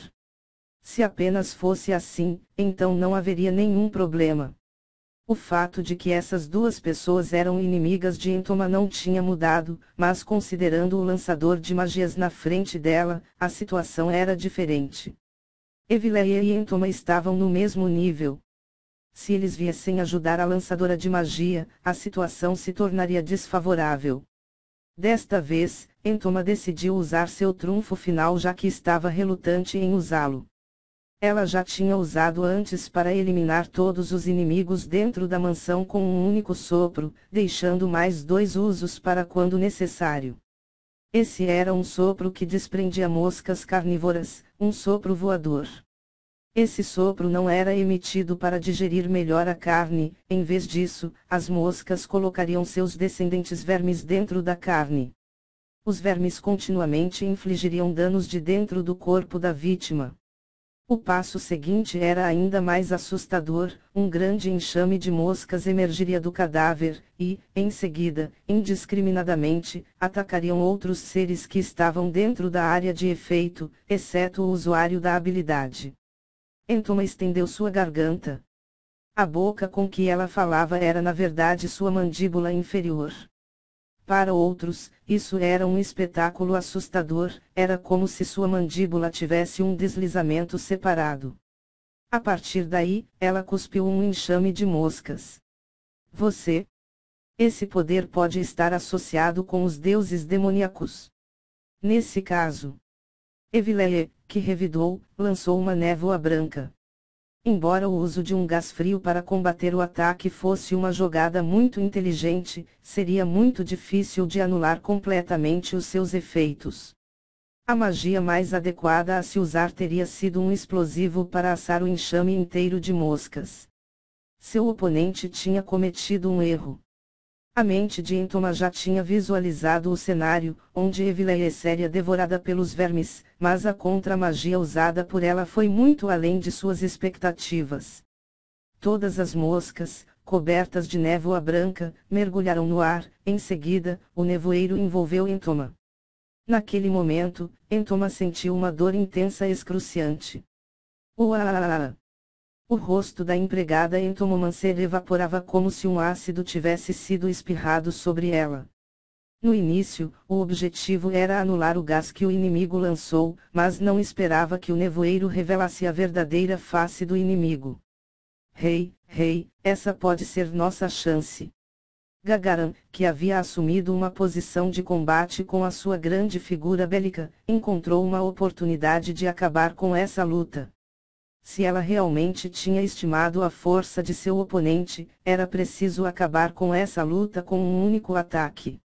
Se apenas fosse assim, então não haveria nenhum problema. O fato de que essas 2 pessoas eram inimigas de Entoma não tinha mudado, mas considerando o lançador de magias na frente dela, a situação era diferente. Evileia e Entoma estavam no mesmo nível. Se eles viessem ajudar a lançadora de magia, a situação se tornaria desfavorável. Desta vez, Entoma decidiu usar seu trunfo final já que estava relutante em usá-lo. Ela já tinha usado antes para eliminar todos os inimigos dentro da mansão com um único sopro, deixando mais 2 usos para quando necessário. Esse era um sopro que desprendia moscas carnívoras, um sopro voador. Esse sopro não era emitido para digerir melhor a carne, em vez disso, as moscas colocariam seus descendentes vermes dentro da carne. Os vermes continuamente infligiriam danos de dentro do corpo da vítima. O passo seguinte era ainda mais assustador, um grande enxame de moscas emergiria do cadáver, e, em seguida, indiscriminadamente, atacariam outros seres que estavam dentro da área de efeito, exceto o usuário da habilidade. Entoma estendeu sua garganta. A boca com que ela falava era na verdade sua mandíbula inferior. Para outros, isso era um espetáculo assustador, era como se sua mandíbula tivesse um deslizamento separado. A partir daí, ela cuspiu um enxame de moscas. Você? Esse poder pode estar associado com os deuses demoníacos. Nesse caso, Evileia, que revidou, lançou uma névoa branca. Embora o uso de um gás frio para combater o ataque fosse uma jogada muito inteligente, seria muito difícil de anular completamente os seus efeitos. A magia mais adequada a se usar teria sido um explosivo para assar o enxame inteiro de moscas. Seu oponente tinha cometido um erro. A mente de Entoma já tinha visualizado o cenário, onde Evileia seria devorada pelos vermes, mas a contra-magia usada por ela foi muito além de suas expectativas. Todas as moscas, cobertas de névoa branca, mergulharam no ar, em seguida, o nevoeiro envolveu Entoma. Naquele momento, Entoma sentiu uma dor intensa e excruciante. Uaaah! O rosto da empregada Entomomancer evaporava como se um ácido tivesse sido espirrado sobre ela. No início, o objetivo era anular o gás que o inimigo lançou, mas não esperava que o nevoeiro revelasse a verdadeira face do inimigo. Rei, essa pode ser nossa chance. Gagaran, que havia assumido uma posição de combate com a sua grande figura bélica, encontrou uma oportunidade de acabar com essa luta. Se ela realmente tinha estimado a força de seu oponente, era preciso acabar com essa luta com um único ataque.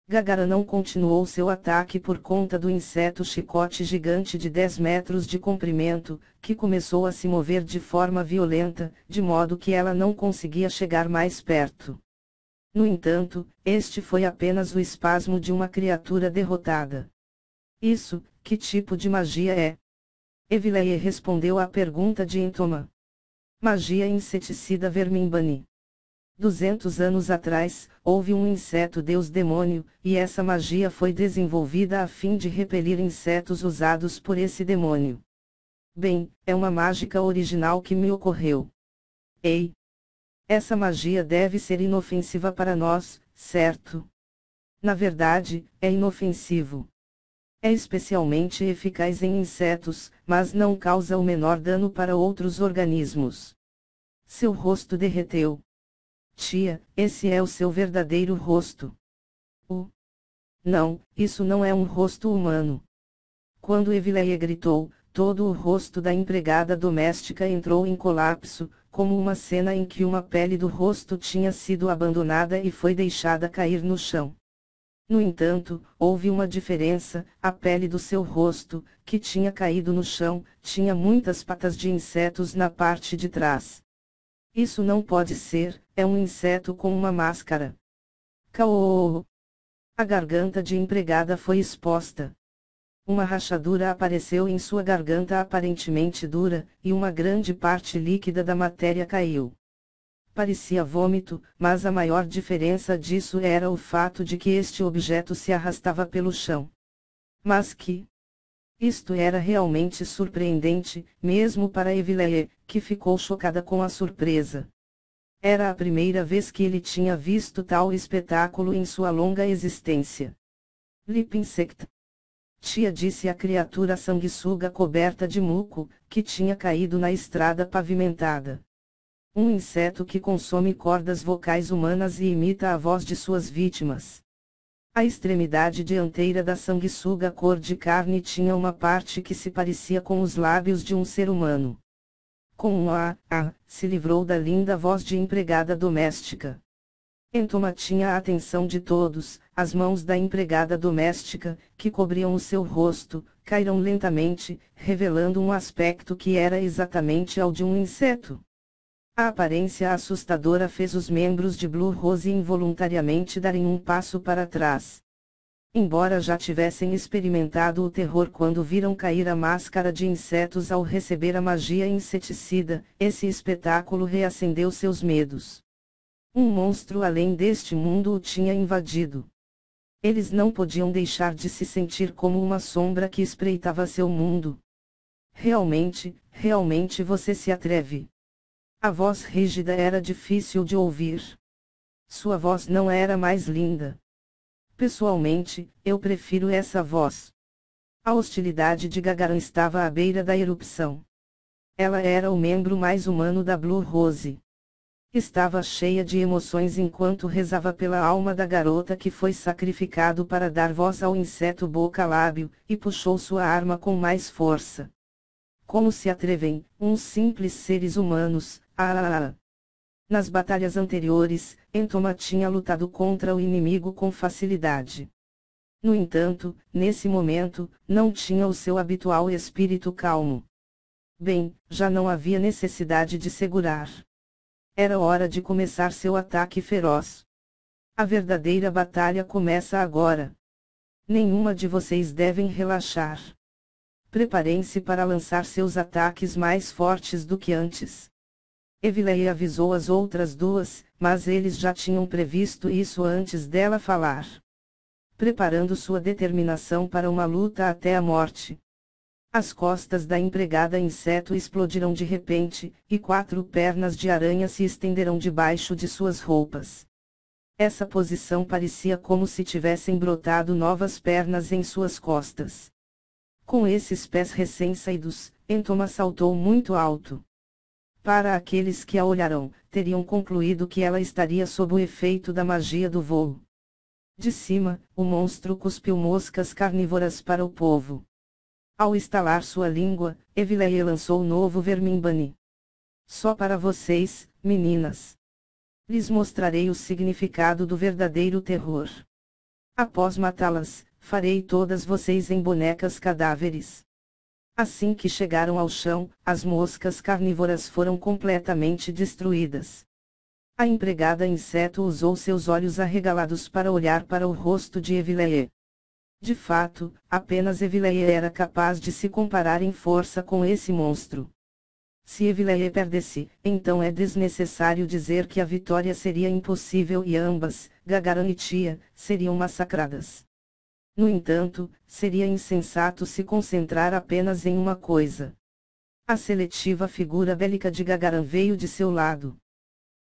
Gagaran não continuou seu ataque por conta do inseto chicote gigante de 10 metros de comprimento, que começou a se mover de forma violenta, de modo que ela não conseguia chegar mais perto. No entanto, este foi apenas o espasmo de uma criatura derrotada. Isso, que tipo de magia é? Evileia respondeu à pergunta de Entoma. Magia inseticida Vermimbani. 200 anos atrás, houve um inseto-deus-demônio, e essa magia foi desenvolvida a fim de repelir insetos usados por esse demônio. Bem, é uma mágica original que me ocorreu. Ei! Essa magia deve ser inofensiva para nós, certo? Na verdade, é inofensivo. É especialmente eficaz em insetos, mas não causa o menor dano para outros organismos. Seu rosto derreteu. Tia, esse é o seu verdadeiro rosto. Não, isso não é um rosto humano. Quando Evileia gritou, todo o rosto da empregada doméstica entrou em colapso, como uma cena em que uma pele do rosto tinha sido abandonada e foi deixada cair no chão. No entanto, houve uma diferença: a pele do seu rosto, que tinha caído no chão, tinha muitas patas de insetos na parte de trás. Isso não pode ser, é um inseto com uma máscara. Caô! A garganta de empregada foi exposta. Uma rachadura apareceu em sua garganta aparentemente dura, e uma grande parte líquida da matéria caiu. Parecia vômito, mas a maior diferença disso era o fato de que este objeto se arrastava pelo chão. Mas que? Isto era realmente surpreendente, mesmo para Evileia, que ficou chocada com a surpresa. Era a primeira vez que ele tinha visto tal espetáculo em sua longa existência. Lip insect. Tia, disse a criatura sanguessuga coberta de muco, que tinha caído na estrada pavimentada. Um inseto que consome cordas vocais humanas e imita a voz de suas vítimas. A extremidade dianteira da sanguessuga cor de carne tinha uma parte que se parecia com os lábios de um ser humano. Com um se livrou da linda voz de empregada doméstica. Entoma tinha a atenção de todos. As mãos da empregada doméstica, que cobriam o seu rosto, caíram lentamente, revelando um aspecto que era exatamente ao de um inseto. A aparência assustadora fez os membros de Blue Rose involuntariamente darem um passo para trás. Embora já tivessem experimentado o terror quando viram cair a máscara de insetos ao receber a magia inseticida, esse espetáculo reacendeu seus medos. Um monstro além deste mundo o tinha invadido. Eles não podiam deixar de se sentir como uma sombra que espreitava seu mundo. Realmente você se atreve. A voz rígida era difícil de ouvir. Sua voz não era mais linda. Pessoalmente, eu prefiro essa voz. A hostilidade de Gagarin estava à beira da erupção. Ela era o membro mais humano da Blue Rose. Estava cheia de emoções enquanto rezava pela alma da garota que foi sacrificado para dar voz ao inseto boca-lábio, e puxou sua arma com mais força. Como se atrevem, uns simples seres humanos, Nas batalhas anteriores, Entoma tinha lutado contra o inimigo com facilidade. No entanto, nesse momento, não tinha o seu habitual espírito calmo. Bem, já não havia necessidade de segurar. Era hora de começar seu ataque feroz. A verdadeira batalha começa agora. Nenhuma de vocês devem relaxar. Preparem-se para lançar seus ataques mais fortes do que antes. Evileia avisou as outras duas, mas eles já tinham previsto isso antes dela falar. Preparando sua determinação para uma luta até a morte. As costas da empregada inseto explodiram de repente, e 4 pernas de aranha se estenderam debaixo de suas roupas. Essa posição parecia como se tivessem brotado novas pernas em suas costas. Com esses pés recém-saídos, Entoma saltou muito alto. Para aqueles que a olharam, teriam concluído que ela estaria sob o efeito da magia do voo. De cima, o monstro cuspiu moscas carnívoras para o povo. Ao estalar sua língua, Evileia lançou o novo Vermimbani. Só para vocês, meninas. Lhes mostrarei o significado do verdadeiro terror. Após matá-las, farei todas vocês em bonecas cadáveres. Assim que chegaram ao chão, as moscas carnívoras foram completamente destruídas. A empregada inseto usou seus olhos arregalados para olhar para o rosto de Evileia. De fato, apenas Evileia era capaz de se comparar em força com esse monstro. Se Evileia perdesse, então é desnecessário dizer que a vitória seria impossível e ambas, Gagarin e Tia, seriam massacradas. No entanto, seria insensato se concentrar apenas em uma coisa. A seletiva figura bélica de Gagarin veio de seu lado.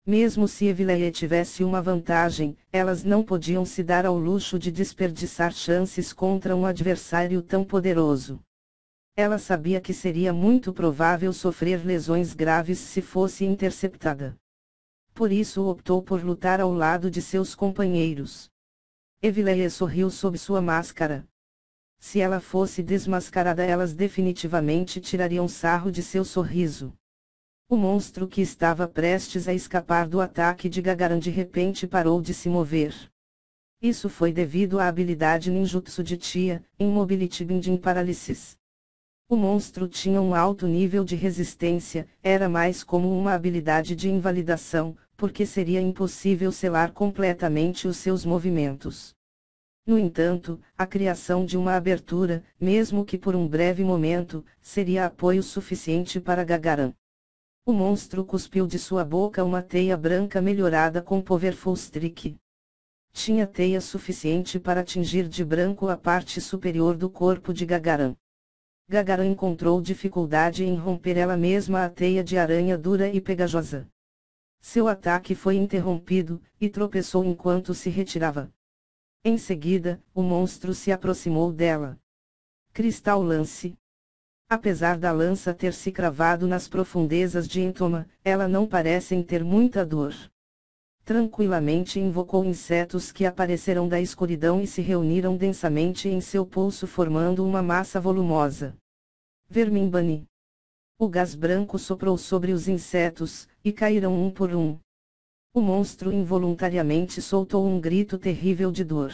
Mesmo se Eveleia tivesse uma vantagem, elas não podiam se dar ao luxo de desperdiçar chances contra um adversário tão poderoso. Ela sabia que seria muito provável sofrer lesões graves se fosse interceptada. Por isso optou por lutar ao lado de seus companheiros. Eveleia sorriu sob sua máscara. Se ela fosse desmascarada, elas definitivamente tirariam sarro de seu sorriso. O monstro que estava prestes a escapar do ataque de Gagaran de repente parou de se mover. Isso foi devido à habilidade ninjutsu de Tia, Immobility Binding Paralysis. O monstro tinha um alto nível de resistência, era mais como uma habilidade de invalidação, porque seria impossível selar completamente os seus movimentos. No entanto, a criação de uma abertura, mesmo que por um breve momento, seria apoio suficiente para Gagaran. O monstro cuspiu de sua boca uma teia branca melhorada com Powerful Streak. Tinha teia suficiente para atingir de branco a parte superior do corpo de Gagaran. Gagaran encontrou dificuldade em romper ela mesma a teia de aranha dura e pegajosa. Seu ataque foi interrompido, e tropeçou enquanto se retirava. Em seguida, o monstro se aproximou dela. Cristal Lance. Apesar da lança ter se cravado nas profundezas de Entoma, ela não parece ter muita dor. Tranquilamente invocou insetos que apareceram da escuridão e se reuniram densamente em seu pulso formando uma massa volumosa. Vermimbani. O gás branco soprou sobre os insetos, e caíram um por um. O monstro involuntariamente soltou um grito terrível de dor.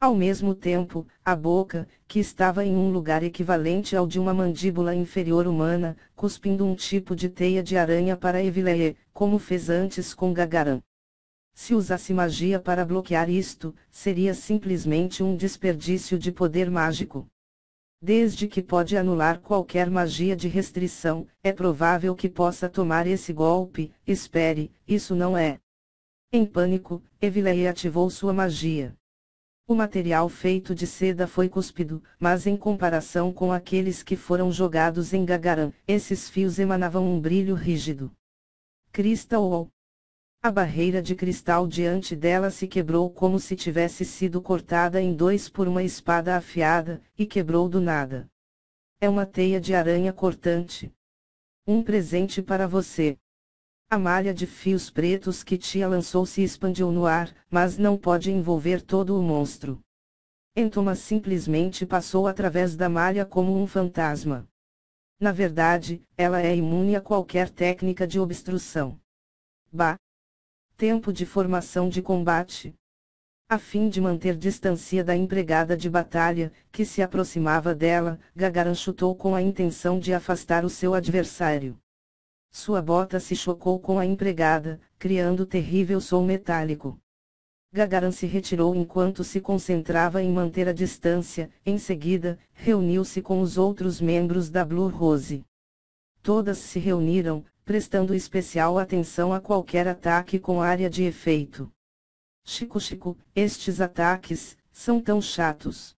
Ao mesmo tempo, a boca, que estava em um lugar equivalente ao de uma mandíbula inferior humana, cuspindo um tipo de teia de aranha para Eveleia, como fez antes com Gagaran. Se usasse magia para bloquear isto, seria simplesmente um desperdício de poder mágico. Desde que pode anular qualquer magia de restrição, é provável que possa tomar esse golpe. Espere, isso não é. Em pânico, Eveleia ativou sua magia. O material feito de seda foi cuspido, mas em comparação com aqueles que foram jogados em Gagaran, esses fios emanavam um brilho rígido. Crystal Wall. A barreira de cristal diante dela se quebrou como se tivesse sido cortada em dois por uma espada afiada, e quebrou do nada. É uma teia de aranha cortante. Um presente para você. A malha de fios pretos que Tia lançou se expandiu no ar, mas não pode envolver todo o monstro. Entoma simplesmente passou através da malha como um fantasma. Na verdade, ela é imune a qualquer técnica de obstrução. Bah! Tempo de formação de combate. A fim de manter distância da empregada de batalha, que se aproximava dela, Gagaran chutou com a intenção de afastar o seu adversário. Sua bota se chocou com a empregada, criando terrível som metálico. Gagaran se retirou enquanto se concentrava em manter a distância, em seguida, reuniu-se com os outros membros da Blue Rose. Todas se reuniram, prestando especial atenção a qualquer ataque com área de efeito. Chico, estes ataques, são tão chatos.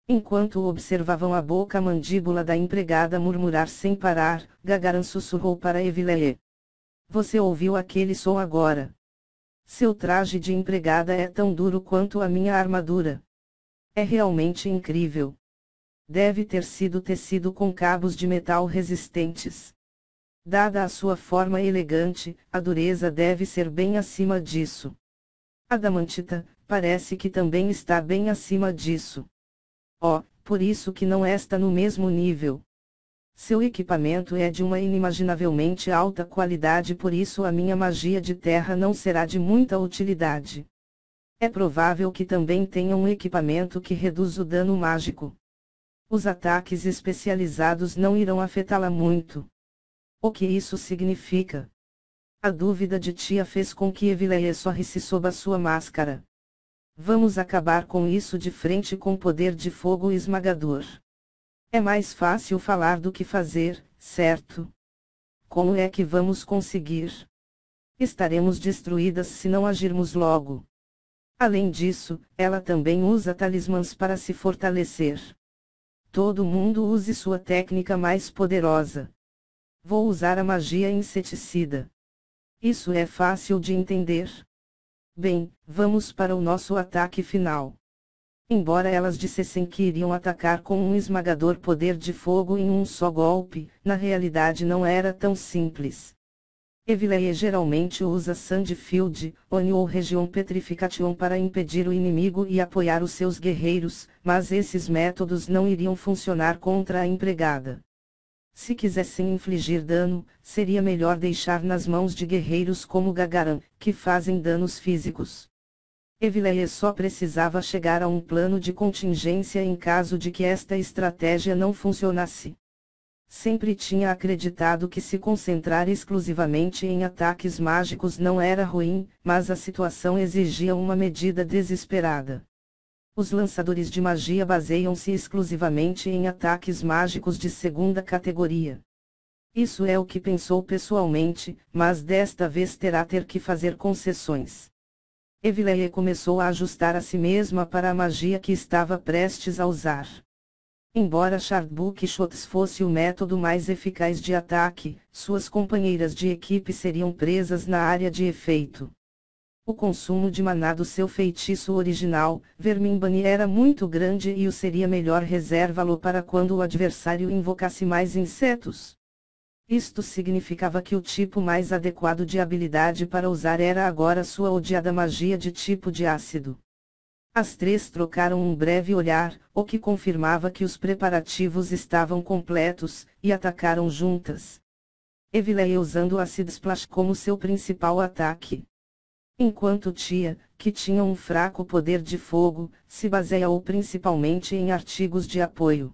Enquanto observavam a boca mandíbula da empregada murmurar sem parar, Gagaran sussurrou para Eveleia. Você ouviu aquele som agora? Seu traje de empregada é tão duro quanto a minha armadura. É realmente incrível. Deve ter sido tecido com cabos de metal resistentes. Dada a sua forma elegante, a dureza deve ser bem acima disso. Adamantita, parece que também está bem acima disso. Oh, por isso que não está no mesmo nível. Seu equipamento é de uma inimaginavelmente alta qualidade, por isso a minha magia de terra não será de muita utilidade. É provável que também tenha um equipamento que reduz o dano mágico. Os ataques especializados não irão afetá-la muito. O que isso significa? A dúvida de Tia fez com que Eveleia sorrisse sob a sua máscara. Vamos acabar com isso de frente com poder de fogo esmagador. É mais fácil falar do que fazer, certo? Como é que vamos conseguir? Estaremos destruídas se não agirmos logo. Além disso, ela também usa talismãs para se fortalecer. Todo mundo use sua técnica mais poderosa. Vou usar a magia inseticida. Isso é fácil de entender. Bem, vamos para o nosso ataque final. Embora elas dissessem que iriam atacar com um esmagador poder de fogo em um só golpe, na realidade não era tão simples. Evillea geralmente usa Sandfield, Oni ou Region Petrification para impedir o inimigo e apoiar os seus guerreiros, mas esses métodos não iriam funcionar contra a empregada. Se quisessem infligir dano, seria melhor deixar nas mãos de guerreiros como Gagaran, que fazem danos físicos. Evillea só precisava chegar a um plano de contingência em caso de que esta estratégia não funcionasse. Sempre tinha acreditado que se concentrar exclusivamente em ataques mágicos não era ruim, mas a situação exigia uma medida desesperada. Os lançadores de magia baseiam-se exclusivamente em ataques mágicos de segunda categoria. Isso é o que pensou pessoalmente, mas desta vez terá que fazer concessões. Evillea começou a ajustar a si mesma para a magia que estava prestes a usar. Embora Shardbook Shots fosse o método mais eficaz de ataque, suas companheiras de equipe seriam presas na área de efeito. O consumo de maná do seu feitiço original, Verminbane, era muito grande e o seria melhor reservá-lo para quando o adversário invocasse mais insetos. Isto significava que o tipo mais adequado de habilidade para usar era agora sua odiada magia de tipo de ácido. As três trocaram um breve olhar, o que confirmava que os preparativos estavam completos, e atacaram juntas. Evillea usando Acid Splash como seu principal ataque. Enquanto Tia, que tinha um fraco poder de fogo, se baseou principalmente em artigos de apoio.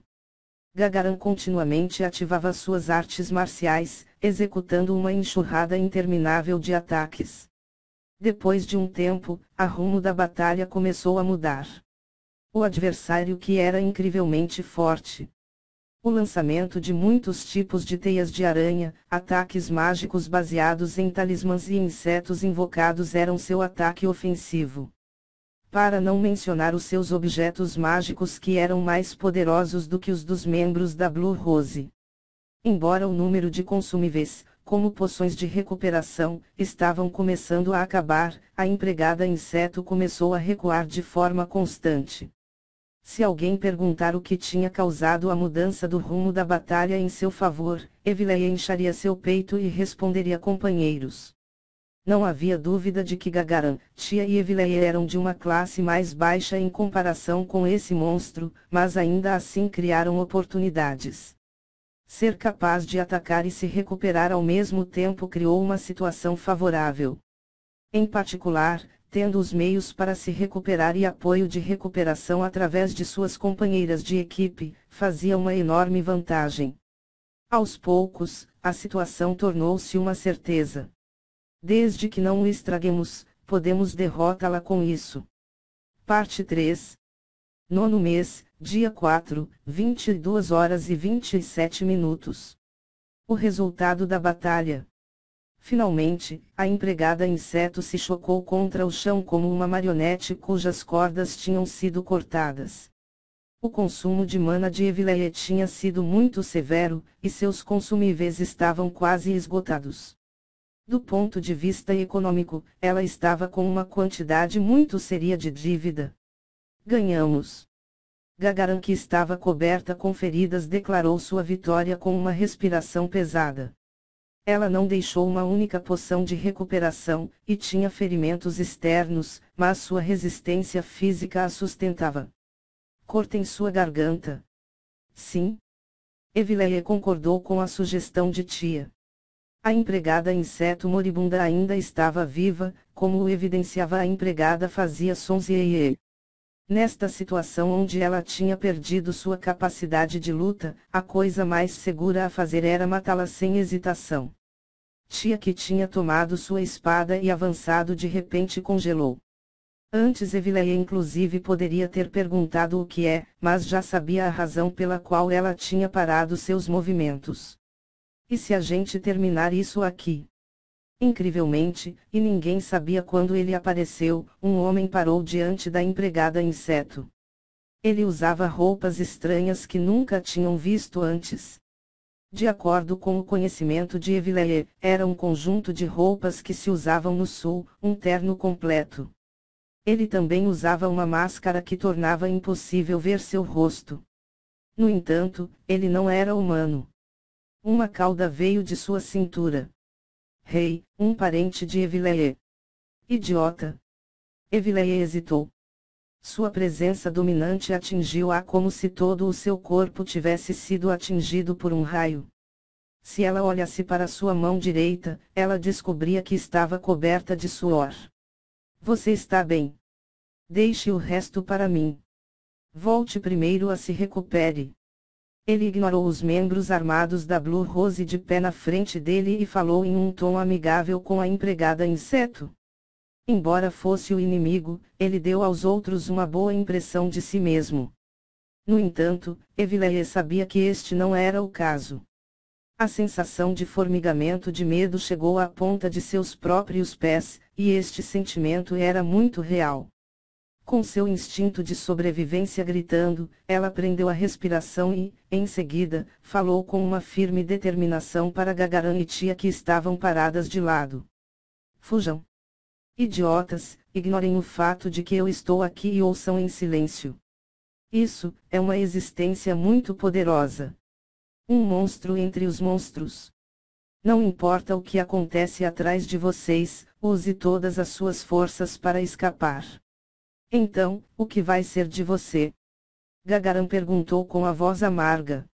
Gagaran continuamente ativava suas artes marciais, executando uma enxurrada interminável de ataques. Depois de um tempo, a rumo da batalha começou a mudar. O adversário que era incrivelmente forte. O lançamento de muitos tipos de teias de aranha, ataques mágicos baseados em talismãs e insetos invocados eram seu ataque ofensivo. Para não mencionar os seus objetos mágicos que eram mais poderosos do que os dos membros da Blue Rose. Embora o número de consumíveis, como poções de recuperação, estavam começando a acabar, a empregada inseto começou a recuar de forma constante. Se alguém perguntar o que tinha causado a mudança do rumo da batalha em seu favor, Evillea incharia seu peito e responderia: companheiros. Não havia dúvida de que Gagaran, Tia e Evillea eram de uma classe mais baixa em comparação com esse monstro, mas ainda assim criaram oportunidades. Ser capaz de atacar e se recuperar ao mesmo tempo criou uma situação favorável. Em particular, tendo os meios para se recuperar e apoio de recuperação através de suas companheiras de equipe, fazia uma enorme vantagem. Aos poucos, a situação tornou-se uma certeza. Desde que não o estraguemos, podemos derrotá-la com isso. Parte 3. Nono mês, dia 4, 22 horas e 27 minutos. O resultado da batalha. Finalmente, a empregada inseto se chocou contra o chão como uma marionete cujas cordas tinham sido cortadas. O consumo de mana de Evillea tinha sido muito severo, e seus consumíveis estavam quase esgotados. Do ponto de vista econômico, ela estava com uma quantidade muito séria de dívida. Ganhamos. Gagaran, que estava coberta com feridas, declarou sua vitória com uma respiração pesada. Ela não deixou uma única poção de recuperação, e tinha ferimentos externos, mas sua resistência física a sustentava. Cortem sua garganta. Sim. Evillea concordou com a sugestão de Tia. A empregada inseto moribunda ainda estava viva, como o evidenciava a empregada fazia sons e. Nesta situação onde ela tinha perdido sua capacidade de luta, a coisa mais segura a fazer era matá-la sem hesitação. Tia, que tinha tomado sua espada e avançado, de repente congelou. Antes Evillea inclusive poderia ter perguntado o que é, mas já sabia a razão pela qual ela tinha parado seus movimentos. E se a gente terminar isso aqui? Incrivelmente, e ninguém sabia quando ele apareceu, um homem parou diante da empregada inseto. Ele usava roupas estranhas que nunca tinham visto antes. De acordo com o conhecimento de Evilleye, era um conjunto de roupas que se usavam no sul, um terno completo. Ele também usava uma máscara que tornava impossível ver seu rosto. No entanto, ele não era humano. Uma cauda veio de sua cintura. Rei, um parente de Evilleye. Idiota. Evilleye hesitou. Sua presença dominante atingiu-a como se todo o seu corpo tivesse sido atingido por um raio. Se ela olhasse para sua mão direita, ela descobria que estava coberta de suor. Você está bem. Deixe o resto para mim. Volte primeiro a se recupere. Ele ignorou os membros armados da Blue Rose de pé na frente dele e falou em um tom amigável com a empregada inseto. Embora fosse o inimigo, ele deu aos outros uma boa impressão de si mesmo. No entanto, Evilleye sabia que este não era o caso. A sensação de formigamento de medo chegou à ponta de seus próprios pés, e este sentimento era muito real. Com seu instinto de sobrevivência gritando, ela prendeu a respiração e, em seguida, falou com uma firme determinação para Gagaran e Tia que estavam paradas de lado. Fujam. Idiotas, ignorem o fato de que eu estou aqui e ouçam em silêncio. Isso é uma existência muito poderosa. Um monstro entre os monstros. Não importa o que acontece atrás de vocês, use todas as suas forças para escapar. Então, o que vai ser de você? Gagaran perguntou com a voz amarga.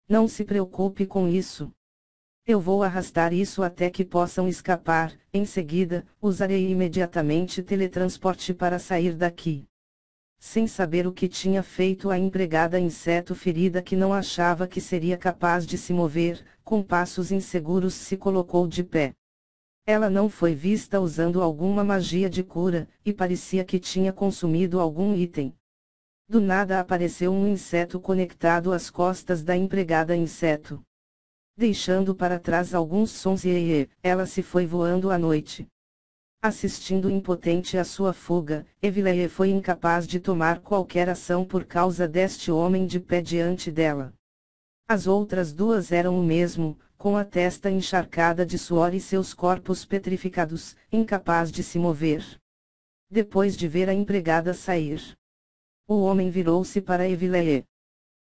Não se preocupe com isso. Eu vou arrastar isso até que possam escapar, em seguida, usarei imediatamente teletransporte para sair daqui. Sem saber o que tinha feito a empregada inseto ferida que não achava que seria capaz de se mover, com passos inseguros se colocou de pé. Ela não foi vista usando alguma magia de cura, e parecia que tinha consumido algum item. Do nada apareceu um inseto conectado às costas da empregada inseto. Deixando para trás alguns sons e ela se foi voando à noite. Assistindo impotente à sua fuga, Evilleye foi incapaz de tomar qualquer ação por causa deste homem de pé diante dela. As outras duas eram o mesmo, com a testa encharcada de suor e seus corpos petrificados, incapaz de se mover. Depois de ver a empregada sair, o homem virou-se para Evilleye.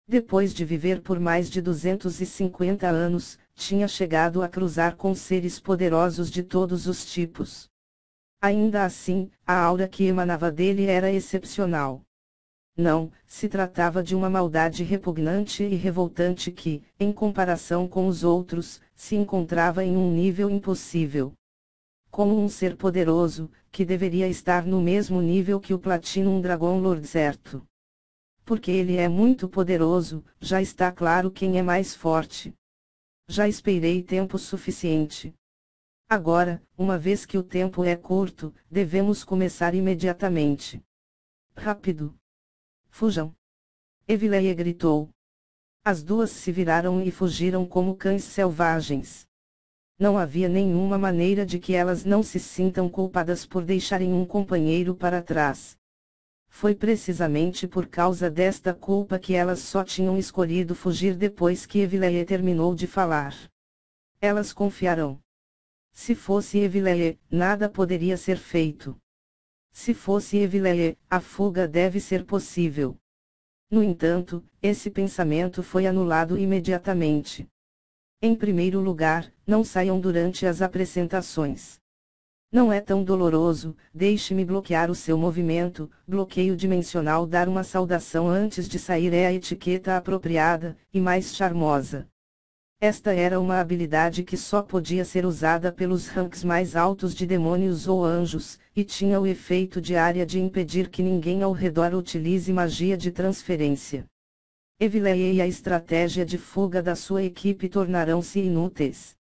Depois de viver por mais de 250 anos, tinha chegado a cruzar com seres poderosos de todos os tipos. Ainda assim, a aura que emanava dele era excepcional. Não, se tratava de uma maldade repugnante e revoltante que, em comparação com os outros, se encontrava em um nível impossível. Como um ser poderoso, que deveria estar no mesmo nível que o Platinum Dragon Lord certo. Porque ele é muito poderoso, já está claro quem é mais forte. Já esperei tempo suficiente. Agora, uma vez que o tempo é curto, devemos começar imediatamente. Rápido! Fujam! Evilleye gritou. As duas se viraram e fugiram como cães selvagens. Não havia nenhuma maneira de que elas não se sintam culpadas por deixarem um companheiro para trás. Foi precisamente por causa desta culpa que elas só tinham escolhido fugir depois que Evilleye terminou de falar. Elas confiaram. Se fosse Evilleye, nada poderia ser feito. Se fosse Evilleye, a fuga deve ser possível. No entanto, esse pensamento foi anulado imediatamente. Em primeiro lugar, não saiam durante as apresentações. Não é tão doloroso, deixe-me bloquear o seu movimento. Bloqueio dimensional. Dar uma saudação antes de sair é a etiqueta apropriada, e mais charmosa. Esta era uma habilidade que só podia ser usada pelos ranks mais altos de demônios ou anjos, e tinha o efeito diário de impedir que ninguém ao redor utilize magia de transferência. Evilleye e a estratégia de fuga da sua equipe tornarão-se inúteis.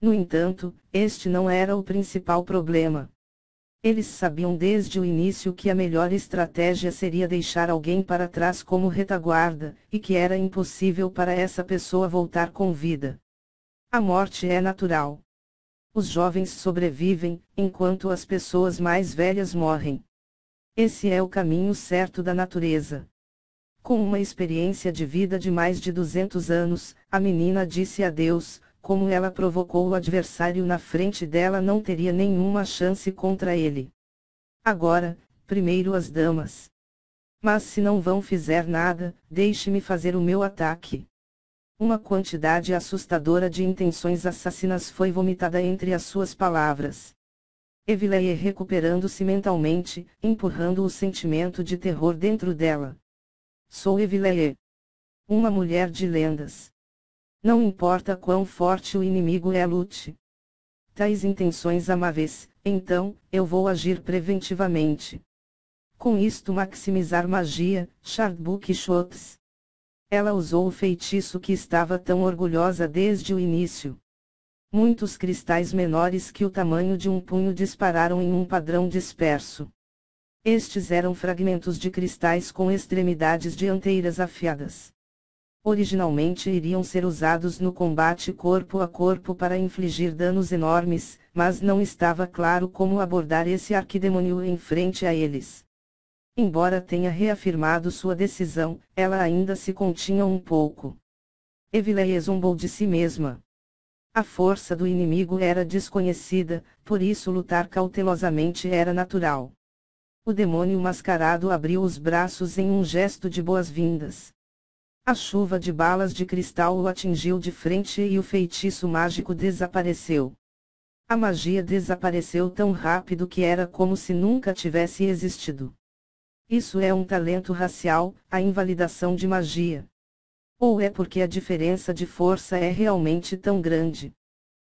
No entanto, este não era o principal problema. Eles sabiam desde o início que a melhor estratégia seria deixar alguém para trás como retaguarda, e que era impossível para essa pessoa voltar com vida. A morte é natural. Os jovens sobrevivem, enquanto as pessoas mais velhas morrem. Esse é o caminho certo da natureza. Com uma experiência de vida de mais de 200 anos, a menina disse a Deus, como ela provocou o adversário na frente dela não teria nenhuma chance contra ele. Agora, primeiro as damas. Mas se não vão fizer nada, deixe-me fazer o meu ataque. Uma quantidade assustadora de intenções assassinas foi vomitada entre as suas palavras. Eveleigh recuperando-se mentalmente, empurrando o sentimento de terror dentro dela. Sou Eveleigh. Uma mulher de lendas. Não importa quão forte o inimigo é, lute. Tais intenções amáveis, então, eu vou agir preventivamente. Com isto maximizar magia, Chardbook Shots. Ela usou o feitiço que estava tão orgulhosa desde o início. Muitos cristais menores que o tamanho de um punho dispararam em um padrão disperso. Estes eram fragmentos de cristais com extremidades dianteiras afiadas. Originalmente iriam ser usados no combate corpo a corpo para infligir danos enormes, mas não estava claro como abordar esse arquidemônio em frente a eles. Embora tenha reafirmado sua decisão, ela ainda se continha um pouco. Eveleigh zombou de si mesma. A força do inimigo era desconhecida, por isso lutar cautelosamente era natural. O demônio mascarado abriu os braços em um gesto de boas-vindas. A chuva de balas de cristal o atingiu de frente e o feitiço mágico desapareceu. A magia desapareceu tão rápido que era como se nunca tivesse existido. Isso é um talento racial, a invalidação de magia. Ou é porque a diferença de força é realmente tão grande?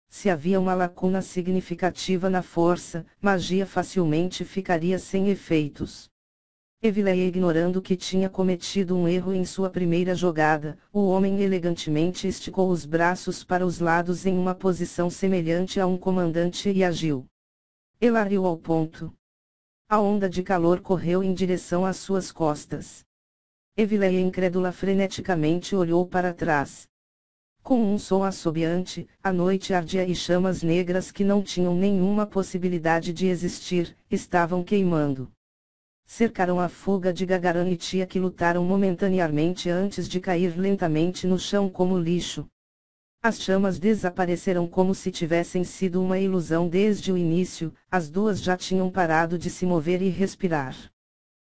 Se havia uma lacuna significativa na força, magia facilmente ficaria sem efeitos. Eveleigh ignorando que tinha cometido um erro em sua primeira jogada, o homem elegantemente esticou os braços para os lados em uma posição semelhante a um comandante e agiu. Elariu ao ponto. A onda de calor correu em direção às suas costas. Eveleigh incrédula freneticamente olhou para trás. Com um som assobiante, a noite ardia e chamas negras que não tinham nenhuma possibilidade de existir, estavam queimando. Cercaram a fuga de Gagaran e Tia que lutaram momentaneamente antes de cair lentamente no chão como lixo. As chamas desapareceram como se tivessem sido uma ilusão desde o início, as duas já tinham parado de se mover e respirar.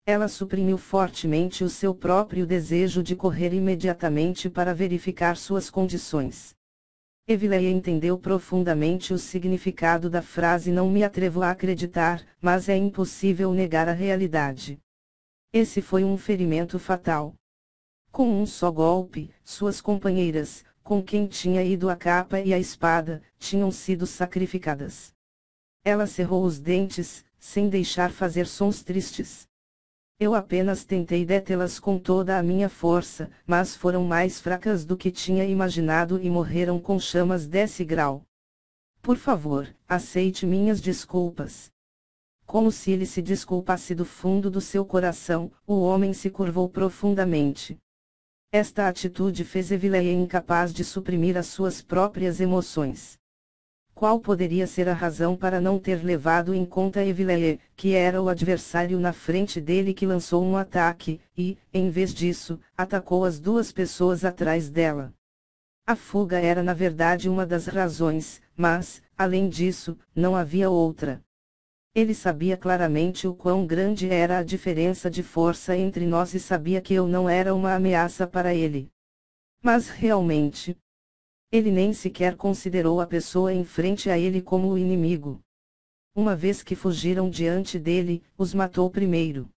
Ela suprimiu fortemente o seu próprio desejo de correr imediatamente para verificar suas condições. Eveleigh entendeu profundamente o significado da frase "não me atrevo a acreditar", mas é impossível negar a realidade. Esse foi um ferimento fatal. Com um só golpe, suas companheiras, com quem tinha ido a capa e a espada, tinham sido sacrificadas. Ela cerrou os dentes, sem deixar fazer sons tristes. Eu apenas tentei detê-las com toda a minha força, mas foram mais fracas do que tinha imaginado e morreram com chamas desse grau. Por favor, aceite minhas desculpas. Como se ele se desculpasse do fundo do seu coração, o homem se curvou profundamente. Esta atitude fez Eveleigh incapaz de suprimir as suas próprias emoções. Qual poderia ser a razão para não ter levado em conta Eveleigh, que era o adversário na frente dele que lançou um ataque, e, em vez disso, atacou as duas pessoas atrás dela? A fuga era na verdade uma das razões, mas, além disso, não havia outra. Ele sabia claramente o quão grande era a diferença de força entre nós e sabia que eu não era uma ameaça para ele. Mas realmente, ele nem sequer considerou a pessoa em frente a ele como o inimigo. Uma vez que fugiram diante dele, os matou primeiro.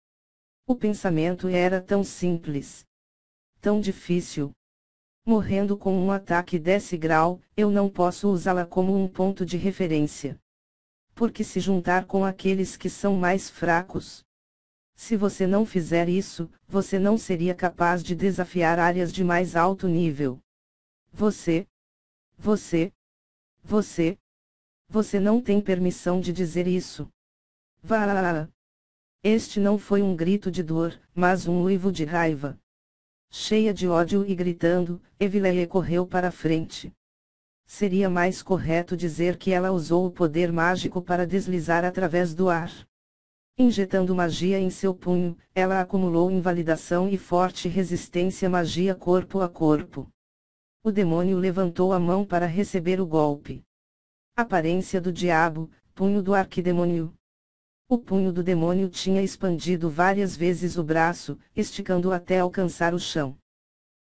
O pensamento era tão simples. Tão difícil. Morrendo com um ataque desse grau, eu não posso usá-la como um ponto de referência. Porque se juntar com aqueles que são mais fracos. Se você não fizer isso, você não seria capaz de desafiar áreas de mais alto nível. Você não tem permissão de dizer isso. Vá! Este não foi um grito de dor, mas um uivo de raiva. Cheia de ódio e gritando, Eveleigh correu para a frente. Seria mais correto dizer que ela usou o poder mágico para deslizar através do ar. Injetando magia em seu punho, ela acumulou invalidação e forte resistência magia corpo a corpo. O demônio levantou a mão para receber o golpe. Aparência do diabo, punho do arquidemônio. O punho do demônio tinha expandido várias vezes o braço, esticando até alcançar o chão.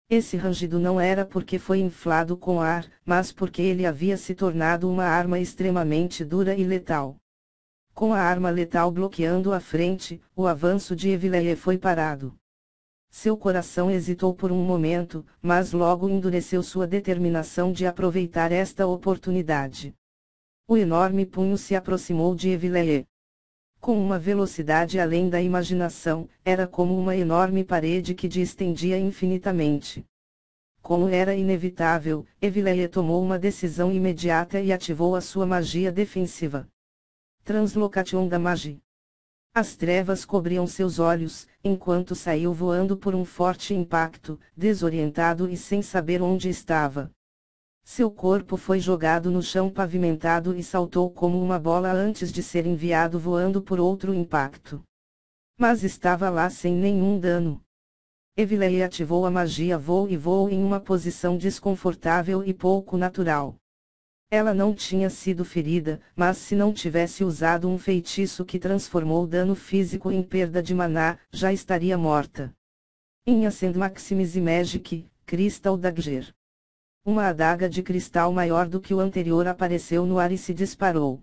Esse rangido não era porque foi inflado com ar, mas porque ele havia se tornado uma arma extremamente dura e letal. Com a arma letal bloqueando a frente, o avanço de Evilleye foi parado. Seu coração hesitou por um momento, mas logo endureceu sua determinação de aproveitar esta oportunidade. O enorme punho se aproximou de Evilleye. Com uma velocidade além da imaginação, era como uma enorme parede que estendia infinitamente. Como era inevitável, Evilleye tomou uma decisão imediata e ativou a sua magia defensiva. Translocation da magia. As trevas cobriam seus olhos, enquanto saiu voando por um forte impacto, desorientado e sem saber onde estava. Seu corpo foi jogado no chão pavimentado e saltou como uma bola antes de ser enviado voando por outro impacto. Mas estava lá sem nenhum dano. Evilleye ativou a magia voo e voou em uma posição desconfortável e pouco natural. Ela não tinha sido ferida, mas se não tivesse usado um feitiço que transformou dano físico em perda de maná, já estaria morta. In Ascend Maximise Magic, Crystal Dagger. Uma adaga de cristal maior do que o anterior apareceu no ar e se disparou.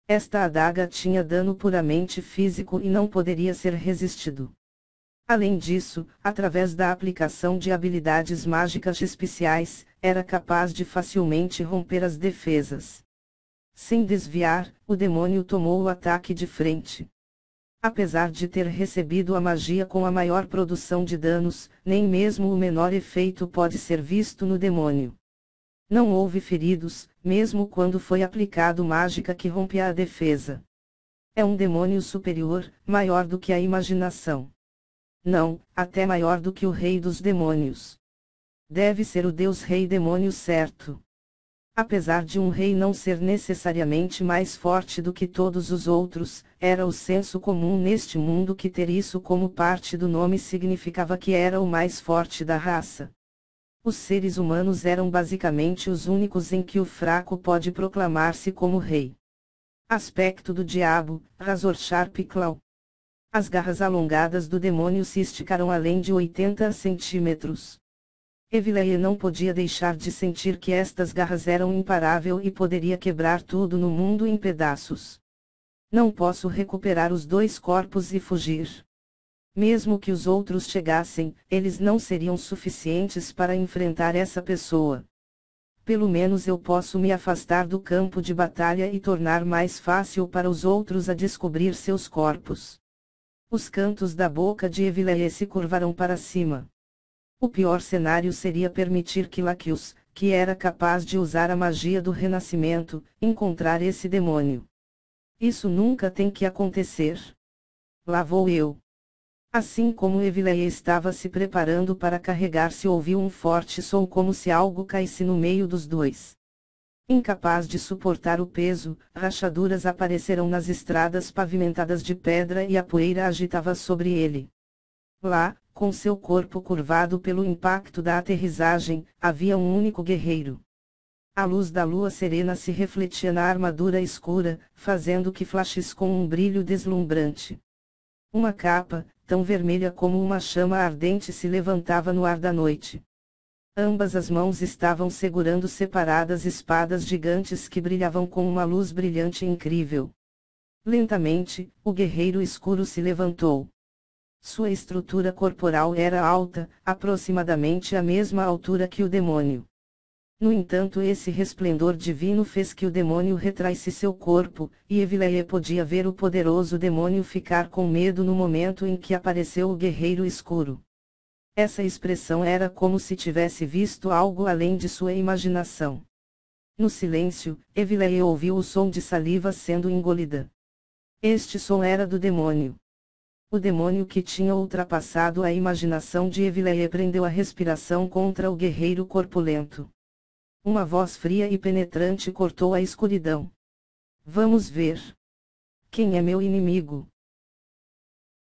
Esta adaga tinha dano puramente físico e não poderia ser resistido. Além disso, através da aplicação de habilidades mágicas especiais, era capaz de facilmente romper as defesas. Sem desviar, o demônio tomou o ataque de frente. Apesar de ter recebido a magia com a maior produção de danos, nem mesmo o menor efeito pode ser visto no demônio. Não houve feridos, mesmo quando foi aplicado mágica que rompe a defesa. É um demônio superior, maior do que a imaginação. Não, até maior do que o rei dos demônios. Deve ser o deus rei demônio certo. Apesar de um rei não ser necessariamente mais forte do que todos os outros, era o senso comum neste mundo que ter isso como parte do nome significava que era o mais forte da raça. Os seres humanos eram basicamente os únicos em que o fraco pode proclamar-se como rei. Aspecto do diabo, Razor Sharp Claw. As garras alongadas do demônio se esticaram além de 80 centímetros. Evilleye não podia deixar de sentir que estas garras eram imparável e poderia quebrar tudo no mundo em pedaços. Não posso recuperar os dois corpos e fugir. Mesmo que os outros chegassem, eles não seriam suficientes para enfrentar essa pessoa. Pelo menos eu posso me afastar do campo de batalha e tornar mais fácil para os outros a descobrir seus corpos. Os cantos da boca de Evilleye se curvaram para cima. O pior cenário seria permitir que Lacus, que era capaz de usar a magia do renascimento, encontrar esse demônio. Isso nunca tem que acontecer. Lá vou eu. Assim como Evilleye estava se preparando para carregar-se, ouviu um forte som como se algo caísse no meio dos dois. Incapaz de suportar o peso, rachaduras apareceram nas estradas pavimentadas de pedra e a poeira agitava sobre ele. Lá, com seu corpo curvado pelo impacto da aterrissagem, havia um único guerreiro. A luz da lua serena se refletia na armadura escura, fazendo que flashes com um brilho deslumbrante. Uma capa, tão vermelha como uma chama ardente, se levantava no ar da noite. Ambas as mãos estavam segurando separadas espadas gigantes que brilhavam com uma luz brilhante e incrível. Lentamente, o guerreiro escuro se levantou. Sua estrutura corporal era alta, aproximadamente a mesma altura que o demônio. No entanto, esse resplendor divino fez que o demônio retraísse seu corpo, e Evilleye podia ver o poderoso demônio ficar com medo no momento em que apareceu o guerreiro escuro. Essa expressão era como se tivesse visto algo além de sua imaginação. No silêncio, Evilleye ouviu o som de saliva sendo engolida. Este som era do demônio. O demônio que tinha ultrapassado a imaginação de Evilleye prendeu a respiração contra o guerreiro corpulento. Uma voz fria e penetrante cortou a escuridão. Vamos ver. Quem é meu inimigo?